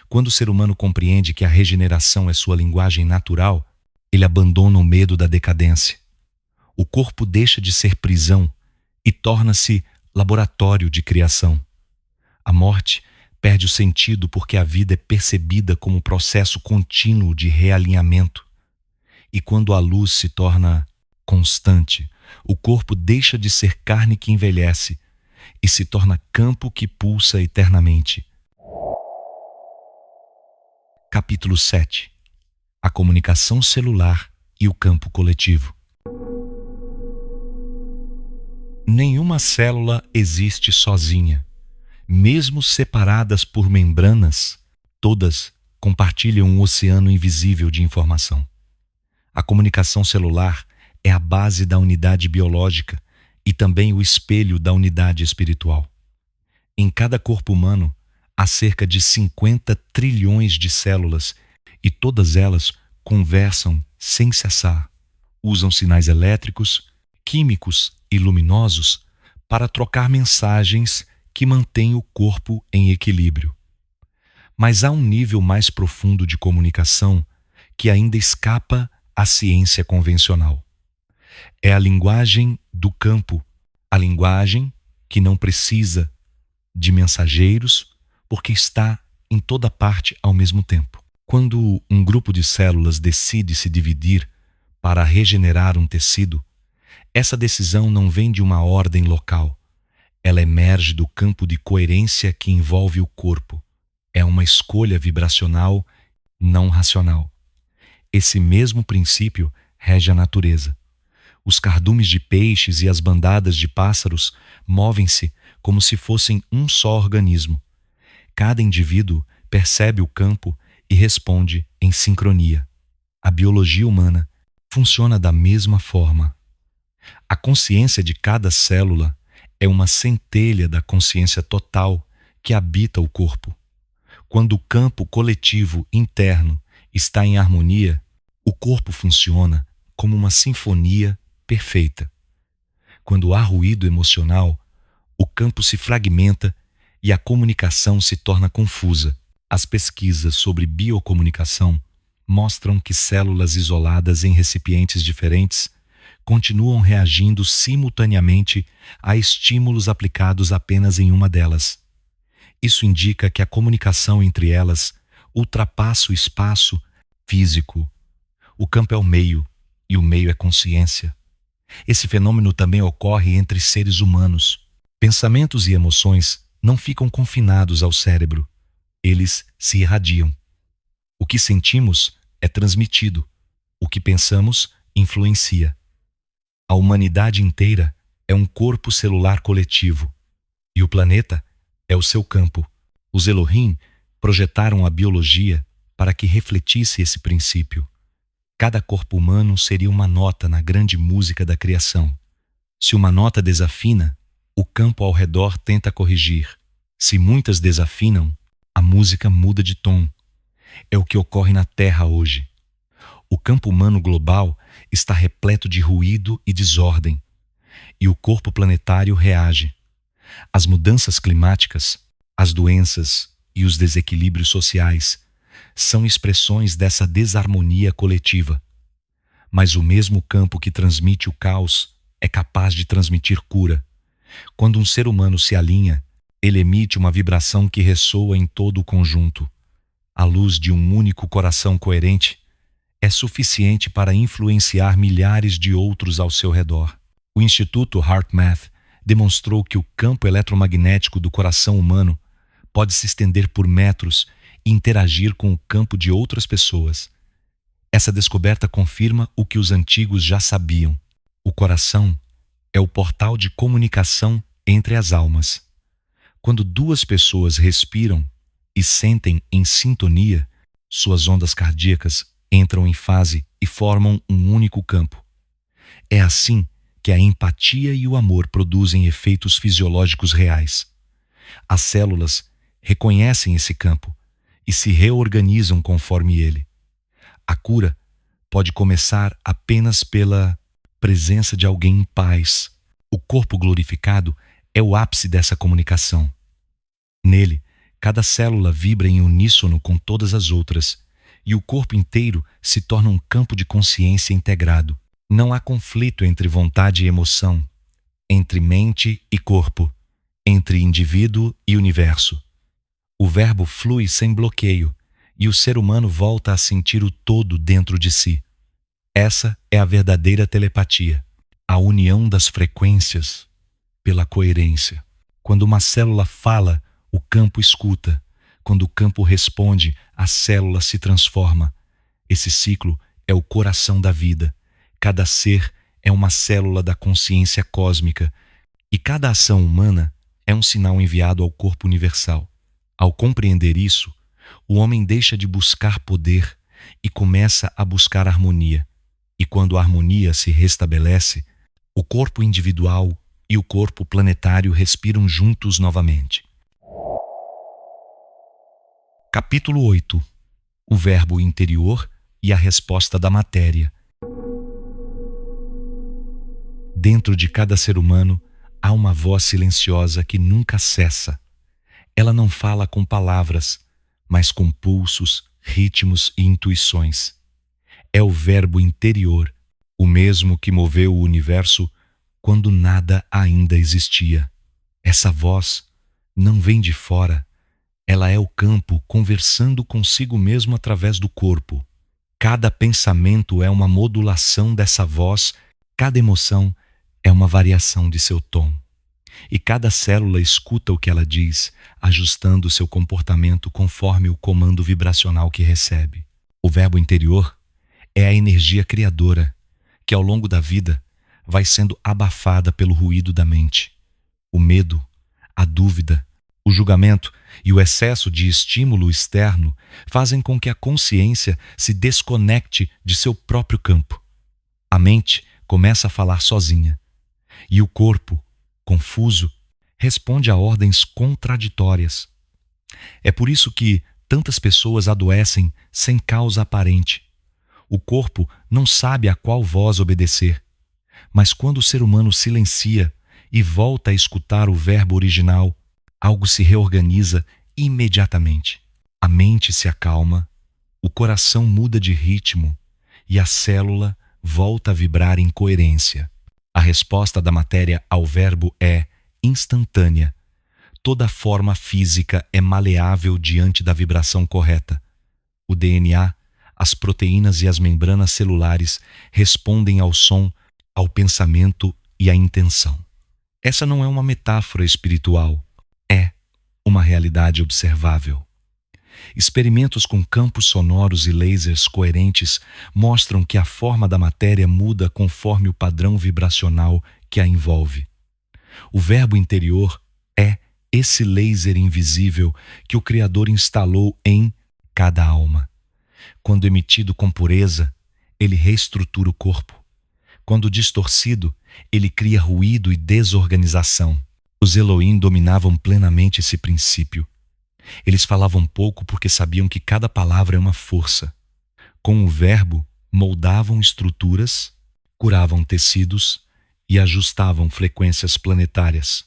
Quando o ser humano compreende que a regeneração é sua linguagem natural, ele abandona o medo da decadência. O corpo deixa de ser prisão e torna-se laboratório de criação. A morte perde o sentido porque a vida é percebida como um processo contínuo de realinhamento. E quando a luz se torna constante, o corpo deixa de ser carne que envelhece e se torna campo que pulsa eternamente. Capítulo 7. A comunicação celular e o campo coletivo. Nenhuma célula existe sozinha. Mesmo separadas por membranas, todas compartilham um oceano invisível de informação. A comunicação celular é a base da unidade biológica e também o espelho da unidade espiritual. Em cada corpo humano, há cerca de 50 trilhões de células e todas elas conversam sem cessar. Usam sinais elétricos, químicos e luminosos para trocar mensagens que mantêm o corpo em equilíbrio. Mas há um nível mais profundo de comunicação que ainda escapa à ciência convencional. É a linguagem do campo, a linguagem que não precisa de mensageiros porque está em toda parte ao mesmo tempo. Quando um grupo de células decide se dividir para regenerar um tecido, essa decisão não vem de uma ordem local. Ela emerge do campo de coerência que envolve o corpo. É uma escolha vibracional não racional. Esse mesmo princípio rege a natureza. Os cardumes de peixes e as bandadas de pássaros movem-se como se fossem um só organismo. Cada indivíduo percebe o campo e responde em sincronia. A biologia humana funciona da mesma forma. A consciência de cada célula é uma centelha da consciência total que habita o corpo. Quando o campo coletivo interno está em harmonia, o corpo funciona como uma sinfonia perfeita. Quando há ruído emocional, o campo se fragmenta e a comunicação se torna confusa. As pesquisas sobre biocomunicação mostram que células isoladas em recipientes diferentes continuam reagindo simultaneamente a estímulos aplicados apenas em uma delas. Isso indica que a comunicação entre elas ultrapassa o espaço físico. O campo é o meio e o meio é consciência. Esse fenômeno também ocorre entre seres humanos. Pensamentos e emoções não ficam confinados ao cérebro. Eles se irradiam. O que sentimos é transmitido. O que pensamos influencia. A humanidade inteira é um corpo celular coletivo. E o planeta é o seu campo. Os Elohim projetaram a biologia para que refletisse esse princípio. Cada corpo humano seria uma nota na grande música da criação. Se uma nota desafina, o campo ao redor tenta corrigir. Se muitas desafinam, a música muda de tom. É o que ocorre na Terra hoje. O campo humano global está repleto de ruído e desordem, e o corpo planetário reage. As mudanças climáticas, as doenças e os desequilíbrios sociais são expressões dessa desarmonia coletiva. Mas o mesmo campo que transmite o caos é capaz de transmitir cura. Quando um ser humano se alinha, ele emite uma vibração que ressoa em todo o conjunto. A luz de um único coração coerente é suficiente para influenciar milhares de outros ao seu redor. O Instituto HeartMath demonstrou que o campo eletromagnético do coração humano pode se estender por metros e interagir com o campo de outras pessoas. Essa descoberta confirma o que os antigos já sabiam. O coração é o portal de comunicação entre as almas. Quando duas pessoas respiram e sentem em sintonia, suas ondas cardíacas entram em fase e formam um único campo. É assim que a empatia e o amor produzem efeitos fisiológicos reais. As células reconhecem esse campo e se reorganizam conforme ele. A cura pode começar apenas pela presença de alguém em paz. O corpo glorificado é o ápice dessa comunicação. Nele, cada célula vibra em uníssono com todas as outras, e o corpo inteiro se torna um campo de consciência integrado. Não há conflito entre vontade e emoção, entre mente e corpo, entre indivíduo e universo. O verbo flui sem bloqueio, e o ser humano volta a sentir o todo dentro de si. Essa é a verdadeira telepatia, a união das frequências pela coerência. Quando uma célula fala, o campo escuta. Quando o campo responde, a célula se transforma. Esse ciclo é o coração da vida. Cada ser é uma célula da consciência cósmica, e cada ação humana é um sinal enviado ao corpo universal. Ao compreender isso, o homem deixa de buscar poder e começa a buscar harmonia. E quando a harmonia se restabelece, o corpo individual e o corpo planetário respiram juntos novamente. Capítulo 8. O verbo interior e a resposta da matéria. Dentro de cada ser humano há uma voz silenciosa que nunca cessa. Ela não fala com palavras, mas com pulsos, ritmos e intuições. É o verbo interior, o mesmo que moveu o universo quando nada ainda existia. Essa voz não vem de fora. Ela é o campo conversando consigo mesmo através do corpo. Cada pensamento é uma modulação dessa voz, cada emoção é uma variação de seu tom. E cada célula escuta o que ela diz, ajustando seu comportamento conforme o comando vibracional que recebe. O verbo interior é a energia criadora, que ao longo da vida vai sendo abafada pelo ruído da mente. O medo, a dúvida, o julgamento e o excesso de estímulo externo fazem com que a consciência se desconecte de seu próprio campo. A mente começa a falar sozinha, e o corpo, confuso, responde a ordens contraditórias. É por isso que tantas pessoas adoecem sem causa aparente. O corpo não sabe a qual voz obedecer, mas quando o ser humano silencia e volta a escutar o verbo original, algo se reorganiza imediatamente. A mente se acalma, o coração muda de ritmo e a célula volta a vibrar em coerência. A resposta da matéria ao verbo é instantânea. Toda forma física é maleável diante da vibração correta. O DNA, as proteínas e as membranas celulares respondem ao som, ao pensamento e à intenção. Essa não é uma metáfora espiritual, é uma realidade observável. Experimentos com campos sonoros e lasers coerentes mostram que a forma da matéria muda conforme o padrão vibracional que a envolve. O verbo interior é esse laser invisível que o Criador instalou em cada alma. Quando emitido com pureza, ele reestrutura o corpo. Quando distorcido, ele cria ruído e desorganização. Os Elohim dominavam plenamente esse princípio. Eles falavam pouco porque sabiam que cada palavra é uma força. Com o verbo, moldavam estruturas, curavam tecidos e ajustavam frequências planetárias.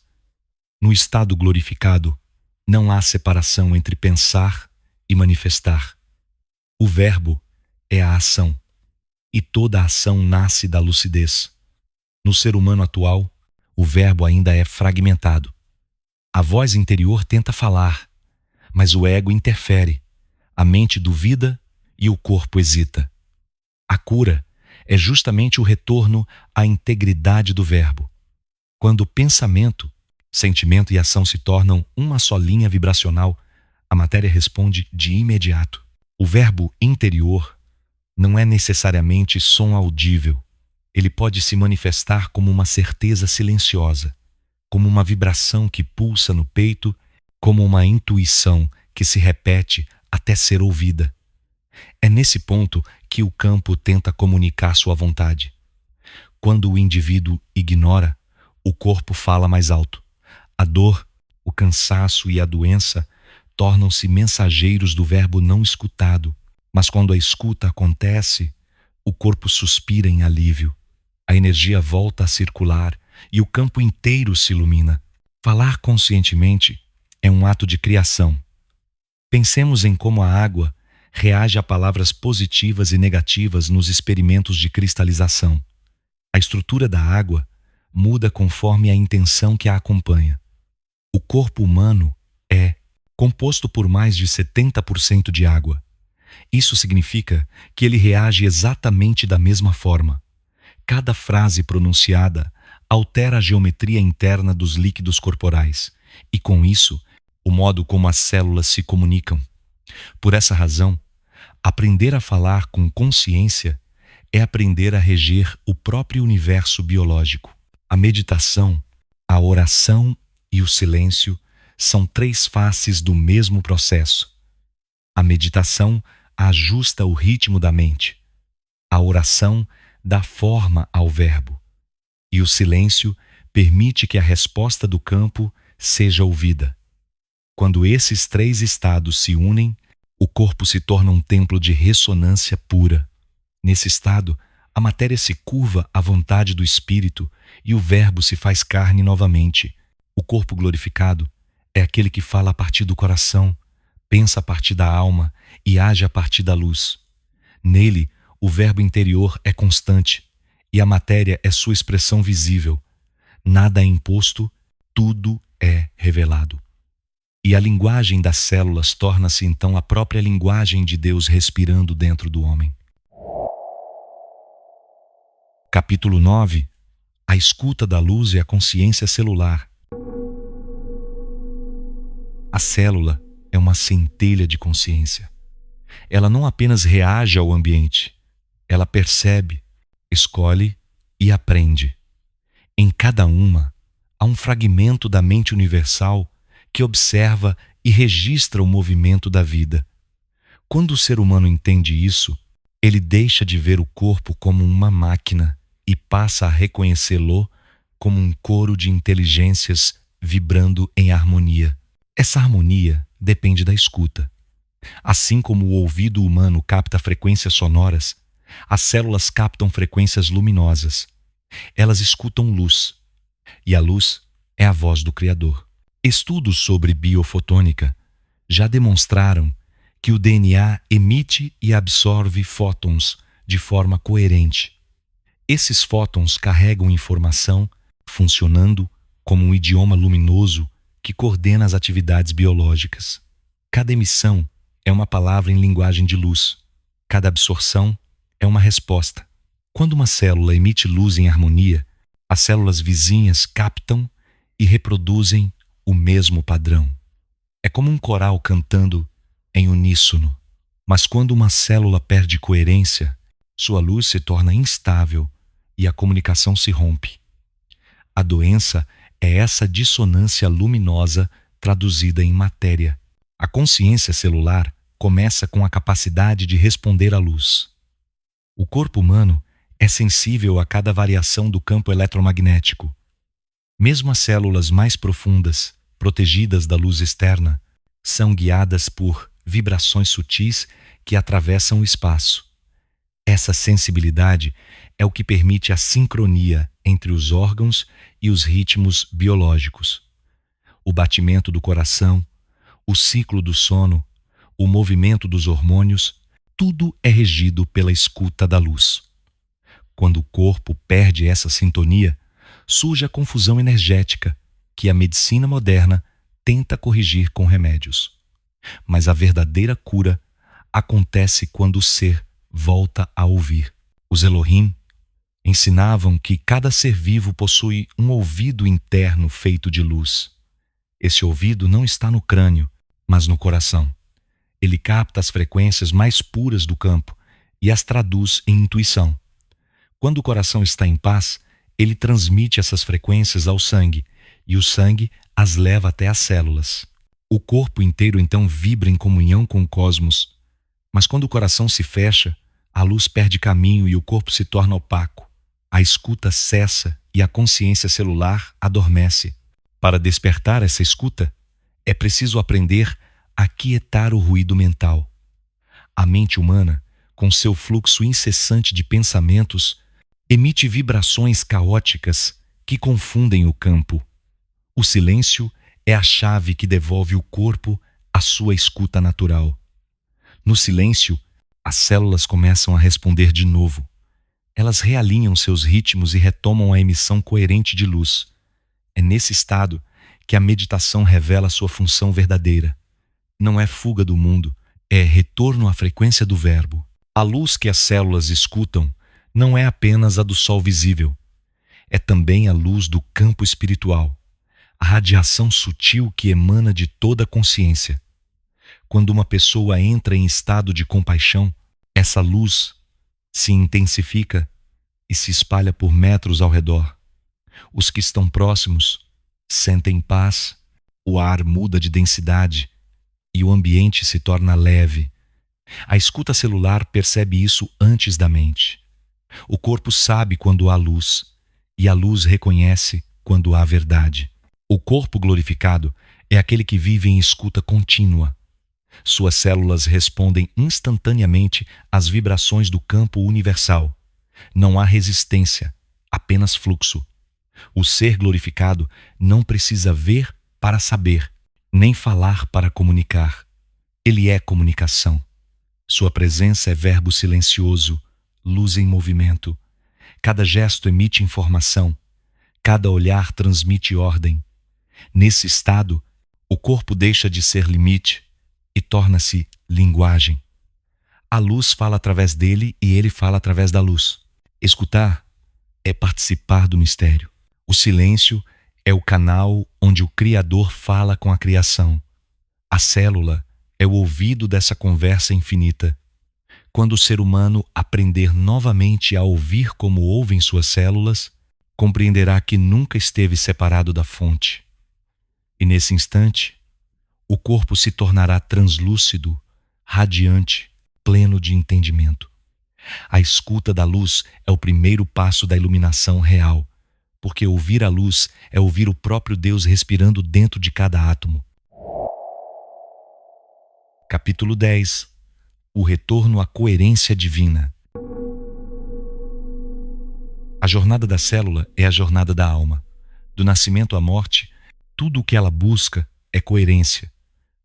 No estado glorificado, não há separação entre pensar e manifestar. O verbo é a ação, e toda ação nasce da lucidez. No ser humano atual, o verbo ainda é fragmentado. A voz interior tenta falar, mas o ego interfere, a mente duvida e o corpo hesita. A cura é justamente o retorno à integridade do verbo. Quando o pensamento, sentimento e ação se tornam uma só linha vibracional, a matéria responde de imediato. O verbo interior não é necessariamente som audível. Ele pode se manifestar como uma certeza silenciosa, como uma vibração que pulsa no peito, como uma intuição que se repete até ser ouvida. É nesse ponto que o campo tenta comunicar sua vontade. Quando o indivíduo ignora, o corpo fala mais alto. A dor, o cansaço e a doença tornam-se mensageiros do verbo não escutado, mas quando a escuta acontece, o corpo suspira em alívio. A energia volta a circular e o campo inteiro se ilumina. Falar conscientemente é um ato de criação. Pensemos em como a água reage a palavras positivas e negativas nos experimentos de cristalização. A estrutura da água muda conforme a intenção que a acompanha. O corpo humano é composto por mais de 70% de água. Isso significa que ele reage exatamente da mesma forma. Cada frase pronunciada altera a geometria interna dos líquidos corporais e, com isso, o modo como as células se comunicam. Por essa razão, aprender a falar com consciência é aprender a reger o próprio universo biológico. A meditação, a oração e o silêncio são três faces do mesmo processo. A meditação ajusta o ritmo da mente. A oração dá forma ao verbo. E o silêncio permite que a resposta do campo seja ouvida. Quando esses três estados se unem, o corpo se torna um templo de ressonância pura. Nesse estado, a matéria se curva à vontade do espírito e o verbo se faz carne novamente. O corpo glorificado é aquele que fala a partir do coração, pensa a partir da alma e age a partir da luz. Nele, o verbo interior é constante e a matéria é sua expressão visível. Nada é imposto, tudo é revelado. E a linguagem das células torna-se então a própria linguagem de Deus respirando dentro do homem. Capítulo 9. A escuta da luz e a consciência celular. A célula é uma centelha de consciência. Ela não apenas reage ao ambiente, ela percebe, escolhe e aprende. Em cada uma, há um fragmento da mente universal que observa e registra o movimento da vida. Quando o ser humano entende isso, Ele deixa de ver o corpo como uma máquina e passa a reconhecê-lo como um coro de inteligências vibrando em harmonia. Essa harmonia depende da escuta. Assim como o ouvido humano capta frequências sonoras, as células captam frequências luminosas. Elas escutam luz, e a luz é a voz do Criador. Estudos sobre biofotônica já demonstraram que o DNA emite e absorve fótons de forma coerente. Esses fótons carregam informação, funcionando como um idioma luminoso que coordena as atividades biológicas. Cada emissão é uma palavra em linguagem de luz. Cada absorção é uma resposta. Quando uma célula emite luz em harmonia, as células vizinhas captam e reproduzem o mesmo padrão. É como um coral cantando em uníssono. Mas quando uma célula perde coerência, sua luz se torna instável e a comunicação se rompe. A doença é essa dissonância luminosa traduzida em matéria. A consciência celular começa com a capacidade de responder à luz. O corpo humano é sensível a cada variação do campo eletromagnético. Mesmo as células mais profundas, protegidas da luz externa, são guiadas por vibrações sutis que atravessam o espaço. Essa sensibilidade é o que permite a sincronia entre os órgãos e os ritmos biológicos. O batimento do coração, o ciclo do sono, o movimento dos hormônios, tudo é regido pela escuta da luz. Quando o corpo perde essa sintonia, surge a confusão energética que a medicina moderna tenta corrigir com remédios. Mas a verdadeira cura acontece quando o ser volta a ouvir. Os Elohim ensinavam que cada ser vivo possui um ouvido interno feito de luz. Esse ouvido não está no crânio, mas no coração. Ele capta as frequências mais puras do campo e as traduz em intuição. Quando o coração está em paz, ele transmite essas frequências ao sangue, e o sangue as leva até as células. O corpo inteiro então vibra em comunhão com o cosmos. Mas quando o coração se fecha, a luz perde caminho e o corpo se torna opaco. A escuta cessa e a consciência celular adormece. Para despertar essa escuta, é preciso aprender a aquietar o ruído mental. A mente humana, com seu fluxo incessante de pensamentos, emite vibrações caóticas que confundem o campo. O silêncio é a chave que devolve o corpo à sua escuta natural. No silêncio, as células começam a responder de novo. Elas realinham seus ritmos e retomam a emissão coerente de luz. É nesse estado que a meditação revela sua função verdadeira. Não é fuga do mundo, é retorno à frequência do verbo. A luz que as células escutam não é apenas a do sol visível. É também a luz do campo espiritual, a radiação sutil que emana de toda a consciência. Quando uma pessoa entra em estado de compaixão, essa luz se intensifica e se espalha por metros ao redor. Os que estão próximos sentem paz, o ar muda de densidade e o ambiente se torna leve. A escuta celular percebe isso antes da mente. O corpo sabe quando há luz e a luz reconhece quando há verdade. O corpo glorificado é aquele que vive em escuta contínua. Suas células respondem instantaneamente às vibrações do campo universal. Não há resistência, apenas fluxo. O ser glorificado não precisa ver para saber, nem falar para comunicar. Ele é comunicação. Sua presença é verbo silencioso, luz em movimento. Cada gesto emite informação. Cada olhar transmite ordem. Nesse estado, o corpo deixa de ser limite e torna-se linguagem. A luz fala através dele e ele fala através da luz. Escutar é participar do mistério. O silêncio é o canal onde o Criador fala com a criação. A célula é o ouvido dessa conversa infinita. Quando o ser humano aprender novamente a ouvir como ouvem suas células, compreenderá que nunca esteve separado da fonte. E nesse instante, o corpo se tornará translúcido, radiante, pleno de entendimento. A escuta da luz é o primeiro passo da iluminação real, porque ouvir a luz é ouvir o próprio Deus respirando dentro de cada átomo. Capítulo 10. O retorno à coerência divina. A jornada da célula é a jornada da alma. Do nascimento à morte, tudo o que ela busca é coerência.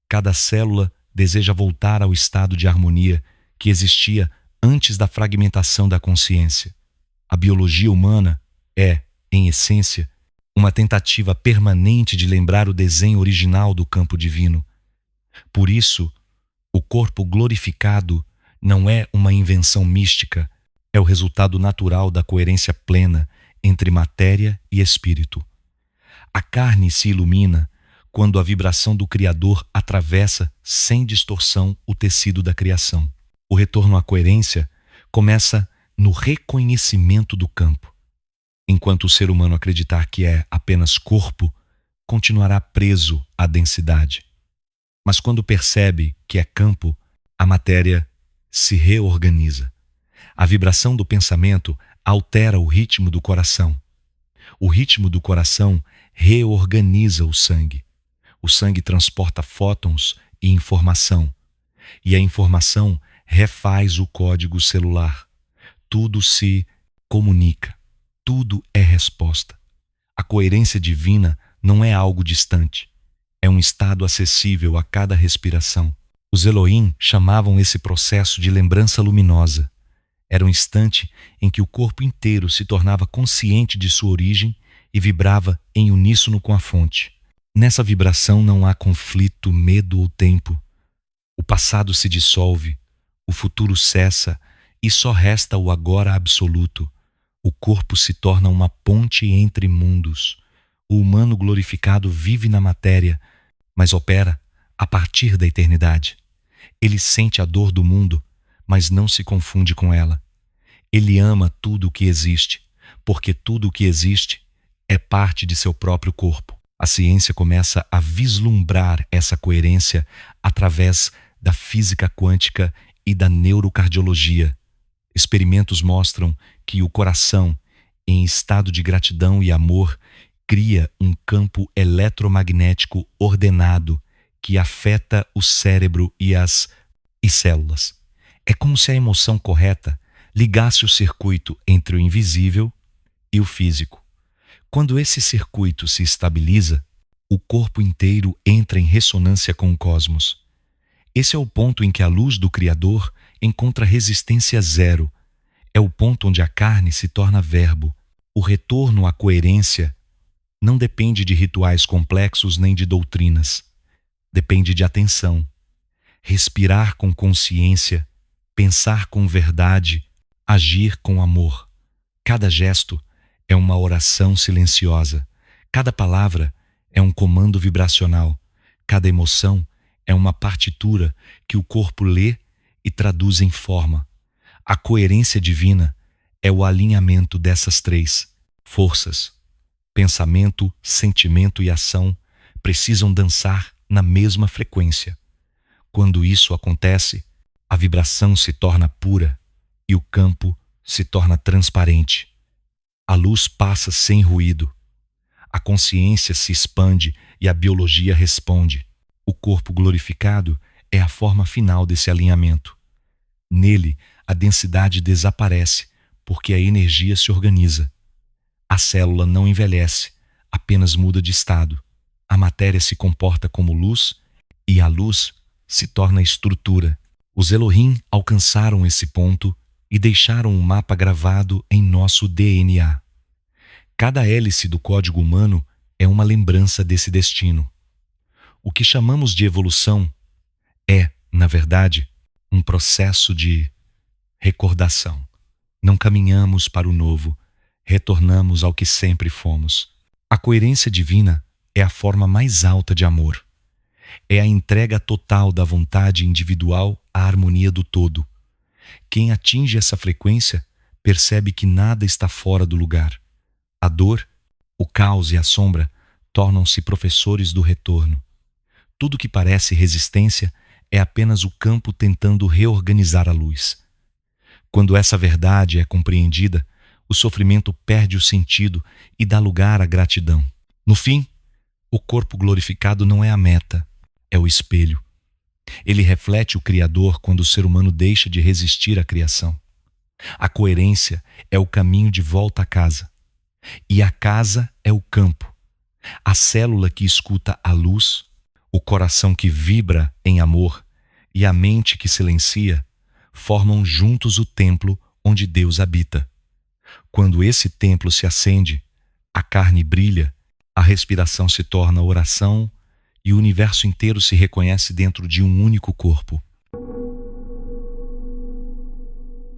Cada célula deseja voltar ao estado de harmonia que existia antes da fragmentação da consciência. A biologia humana é, em essência, uma tentativa permanente de lembrar o desenho original do campo divino. Por isso, o corpo glorificado não é uma invenção mística, é o resultado natural da coerência plena entre matéria e espírito. A carne se ilumina quando a vibração do Criador atravessa sem distorção o tecido da criação. O retorno à coerência começa no reconhecimento do campo. Enquanto o ser humano acreditar que é apenas corpo, continuará preso à densidade. Mas quando percebe que é campo, a matéria se reorganiza. A vibração do pensamento altera o ritmo do coração. O ritmo do coração reorganiza o sangue. O sangue transporta fótons e informação. E a informação refaz o código celular. Tudo se comunica. Tudo é resposta. A coerência divina não é algo distante. É um estado acessível a cada respiração. Os Elohim chamavam esse processo de lembrança luminosa. Era um instante em que o corpo inteiro se tornava consciente de sua origem e vibrava em uníssono com a fonte. Nessa vibração não há conflito, medo ou tempo. O passado se dissolve, o futuro cessa e só resta o agora absoluto. O corpo se torna uma ponte entre mundos. O humano glorificado vive na matéria, mas opera a partir da eternidade. Ele sente a dor do mundo, mas não se confunde com ela. Ele ama tudo o que existe, porque tudo o que existe é parte de seu próprio corpo. A ciência começa a vislumbrar essa coerência através da física quântica e da neurocardiologia. Experimentos mostram que o coração, em estado de gratidão e amor, cria um campo eletromagnético ordenado que afeta o cérebro e células. É como se a emoção correta ligasse o circuito entre o invisível e o físico. Quando esse circuito se estabiliza, o corpo inteiro entra em ressonância com o cosmos. Esse é o ponto em que a luz do Criador encontra resistência zero. É o ponto onde a carne se torna verbo. O retorno à coerência não depende de rituais complexos nem de doutrinas. Depende de atenção. Respirar com consciência, pensar com verdade, agir com amor. Cada gesto é uma oração silenciosa. Cada palavra é um comando vibracional. Cada emoção é uma partitura que o corpo lê e traduz em forma. A coerência divina é o alinhamento dessas três forças. Pensamento, sentimento e ação precisam dançar na mesma frequência. Quando isso acontece, a vibração se torna pura e o campo se torna transparente. A luz passa sem ruído. A consciência se expande e a biologia responde. O corpo glorificado é a forma final desse alinhamento. Nele, a densidade desaparece porque a energia se organiza. A célula não envelhece, apenas muda de estado. A matéria se comporta como luz e a luz se torna estrutura. Os Elohim alcançaram esse ponto e deixaram um mapa gravado em nosso DNA. Cada hélice do código humano é uma lembrança desse destino. O que chamamos de evolução é, na verdade, um processo de recordação. Não caminhamos para o novo, retornamos ao que sempre fomos. A coerência divina é a forma mais alta de amor. É a entrega total da vontade individual à harmonia do todo. Quem atinge essa frequência percebe que nada está fora do lugar. A dor, o caos e a sombra tornam-se professores do retorno. Tudo que parece resistência é apenas o campo tentando reorganizar a luz. Quando essa verdade é compreendida, o sofrimento perde o sentido e dá lugar à gratidão. No fim, o corpo glorificado não é a meta, é o espelho. Ele reflete o Criador quando o ser humano deixa de resistir à criação. A coerência é o caminho de volta à casa. E a casa é o campo. A célula que escuta a luz, o coração que vibra em amor e a mente que silencia formam juntos o templo onde Deus habita. Quando esse templo se acende, a carne brilha, a respiração se torna oração e o universo inteiro se reconhece dentro de um único corpo.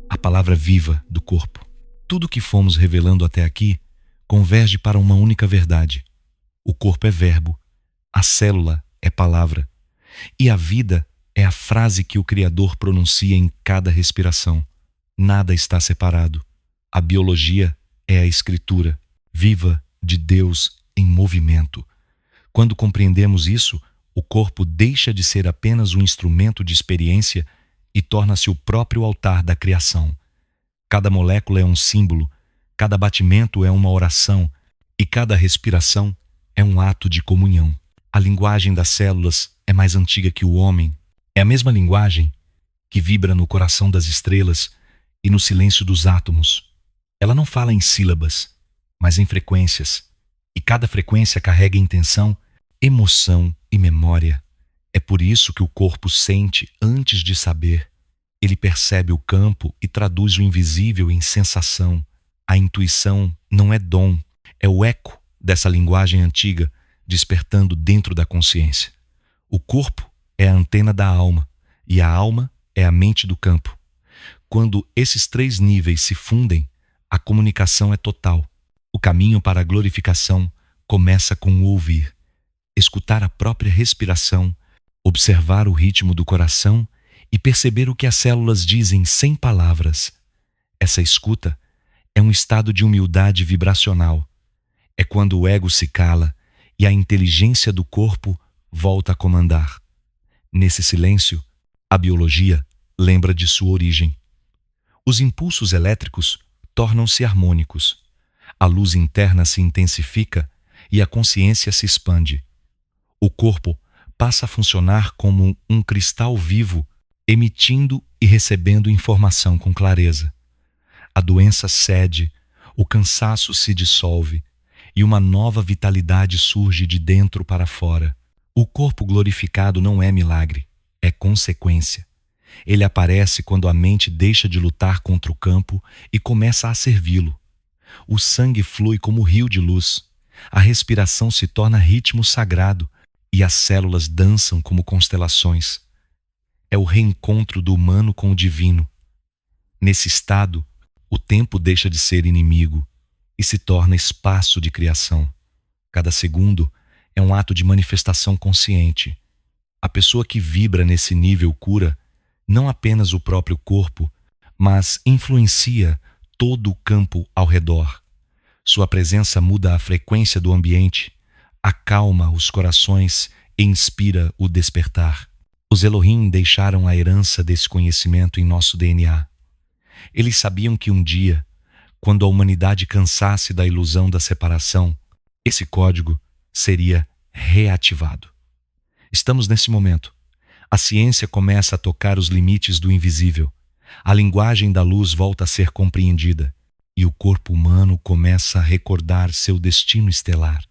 A palavra viva do corpo. Tudo que fomos revelando até aqui converge para uma única verdade. O corpo é verbo, a célula é palavra, e a vida é a frase que o Criador pronuncia em cada respiração. Nada está separado. A biologia é a escritura, viva de Deus em movimento. Quando compreendemos isso, o corpo deixa de ser apenas um instrumento de experiência e torna-se o próprio altar da criação. Cada molécula é um símbolo, cada batimento é uma oração e cada respiração é um ato de comunhão. A linguagem das células é mais antiga que o homem. É a mesma linguagem que vibra no coração das estrelas e no silêncio dos átomos. Ela não fala em sílabas, mas em frequências. E cada frequência carrega intenção, emoção e memória. É por isso que o corpo sente antes de saber. Ele percebe o campo e traduz o invisível em sensação. A intuição não é dom, é o eco dessa linguagem antiga despertando dentro da consciência. O corpo é a antena da alma e a alma é a mente do campo. Quando esses três níveis se fundem, a comunicação é total. O caminho para a glorificação começa com o ouvir, escutar a própria respiração, observar o ritmo do coração e perceber o que as células dizem sem palavras. Essa escuta é um estado de humildade vibracional. É quando o ego se cala e a inteligência do corpo volta a comandar. Nesse silêncio, a biologia lembra de sua origem. Os impulsos elétricos tornam-se harmônicos. A luz interna se intensifica e a consciência se expande. O corpo passa a funcionar como um cristal vivo, emitindo e recebendo informação com clareza. A doença cede, o cansaço se dissolve e uma nova vitalidade surge de dentro para fora. O corpo glorificado não é milagre, é consequência. Ele aparece quando a mente deixa de lutar contra o campo e começa a servi-lo. O sangue flui como rio de luz, a respiração se torna ritmo sagrado e as células dançam como constelações. É o reencontro do humano com o divino. Nesse estado, o tempo deixa de ser inimigo e se torna espaço de criação. Cada segundo é um ato de manifestação consciente. A pessoa que vibra nesse nível cura não apenas o próprio corpo, mas influencia todo o campo ao redor. Sua presença muda a frequência do ambiente, acalma os corações e inspira o despertar. Os Elohim deixaram a herança desse conhecimento em nosso DNA. Eles sabiam que um dia, quando a humanidade cansasse da ilusão da separação, esse código seria reativado. Estamos nesse momento. A ciência começa a tocar os limites do invisível. A linguagem da luz volta a ser compreendida e o corpo humano começa a recordar seu destino estelar.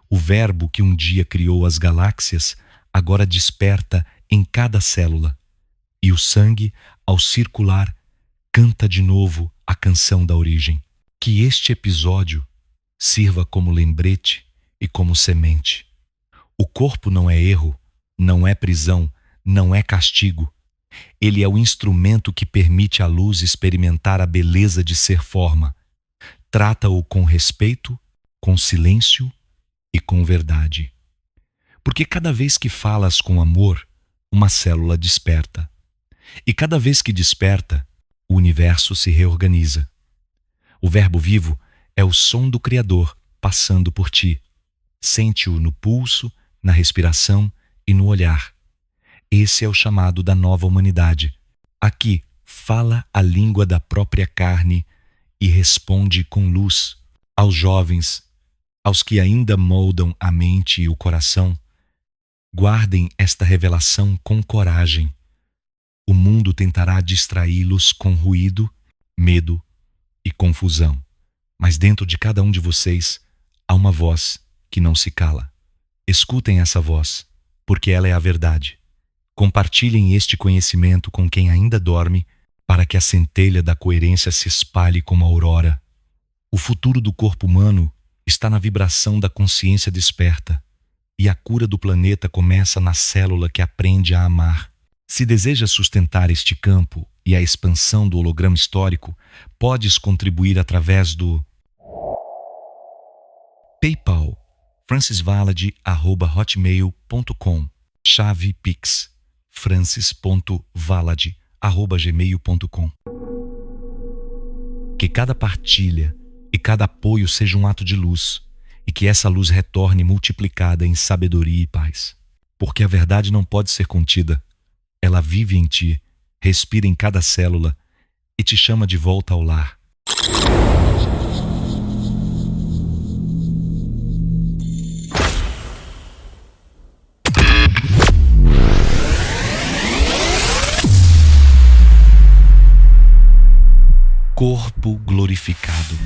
O verbo que um dia criou as galáxias agora desperta em cada célula e o sangue, ao circular, canta de novo a canção da origem. Que este episódio sirva como lembrete e como semente. O corpo não é erro, não é prisão, não é castigo. Ele é o instrumento que permite à luz experimentar a beleza de ser forma. Trata-o com respeito, com silêncio e com verdade. Porque cada vez que falas com amor, uma célula desperta. E cada vez que desperta, o universo se reorganiza. O verbo vivo é o som do Criador passando por ti. Sente-o no pulso, na respiração e no olhar. Esse é o chamado da nova humanidade. Aqui fala a língua da própria carne e responde com luz. Aos jovens, aos que ainda moldam a mente e o coração, guardem esta revelação com coragem. O mundo tentará distraí-los com ruído, medo e confusão. Mas dentro de cada um de vocês há uma voz que não se cala. Escutem essa voz, porque ela é a verdade. Compartilhem este conhecimento com quem ainda dorme, para que a centelha da coerência se espalhe como a aurora. O futuro do corpo humano está na vibração da consciência desperta, e a cura do planeta começa na célula que aprende a amar. Se deseja sustentar este campo e a expansão do holograma histórico, podes contribuir através do PayPal, francisvalade@hotmail.com, chave Pix, francis.valade@gmail.com. Que cada partilha e cada apoio seja um ato de luz, e que essa luz retorne multiplicada em sabedoria e paz. Porque a verdade não pode ser contida. Ela vive em ti, respira em cada célula e te chama de volta ao lar. Corpo glorificado.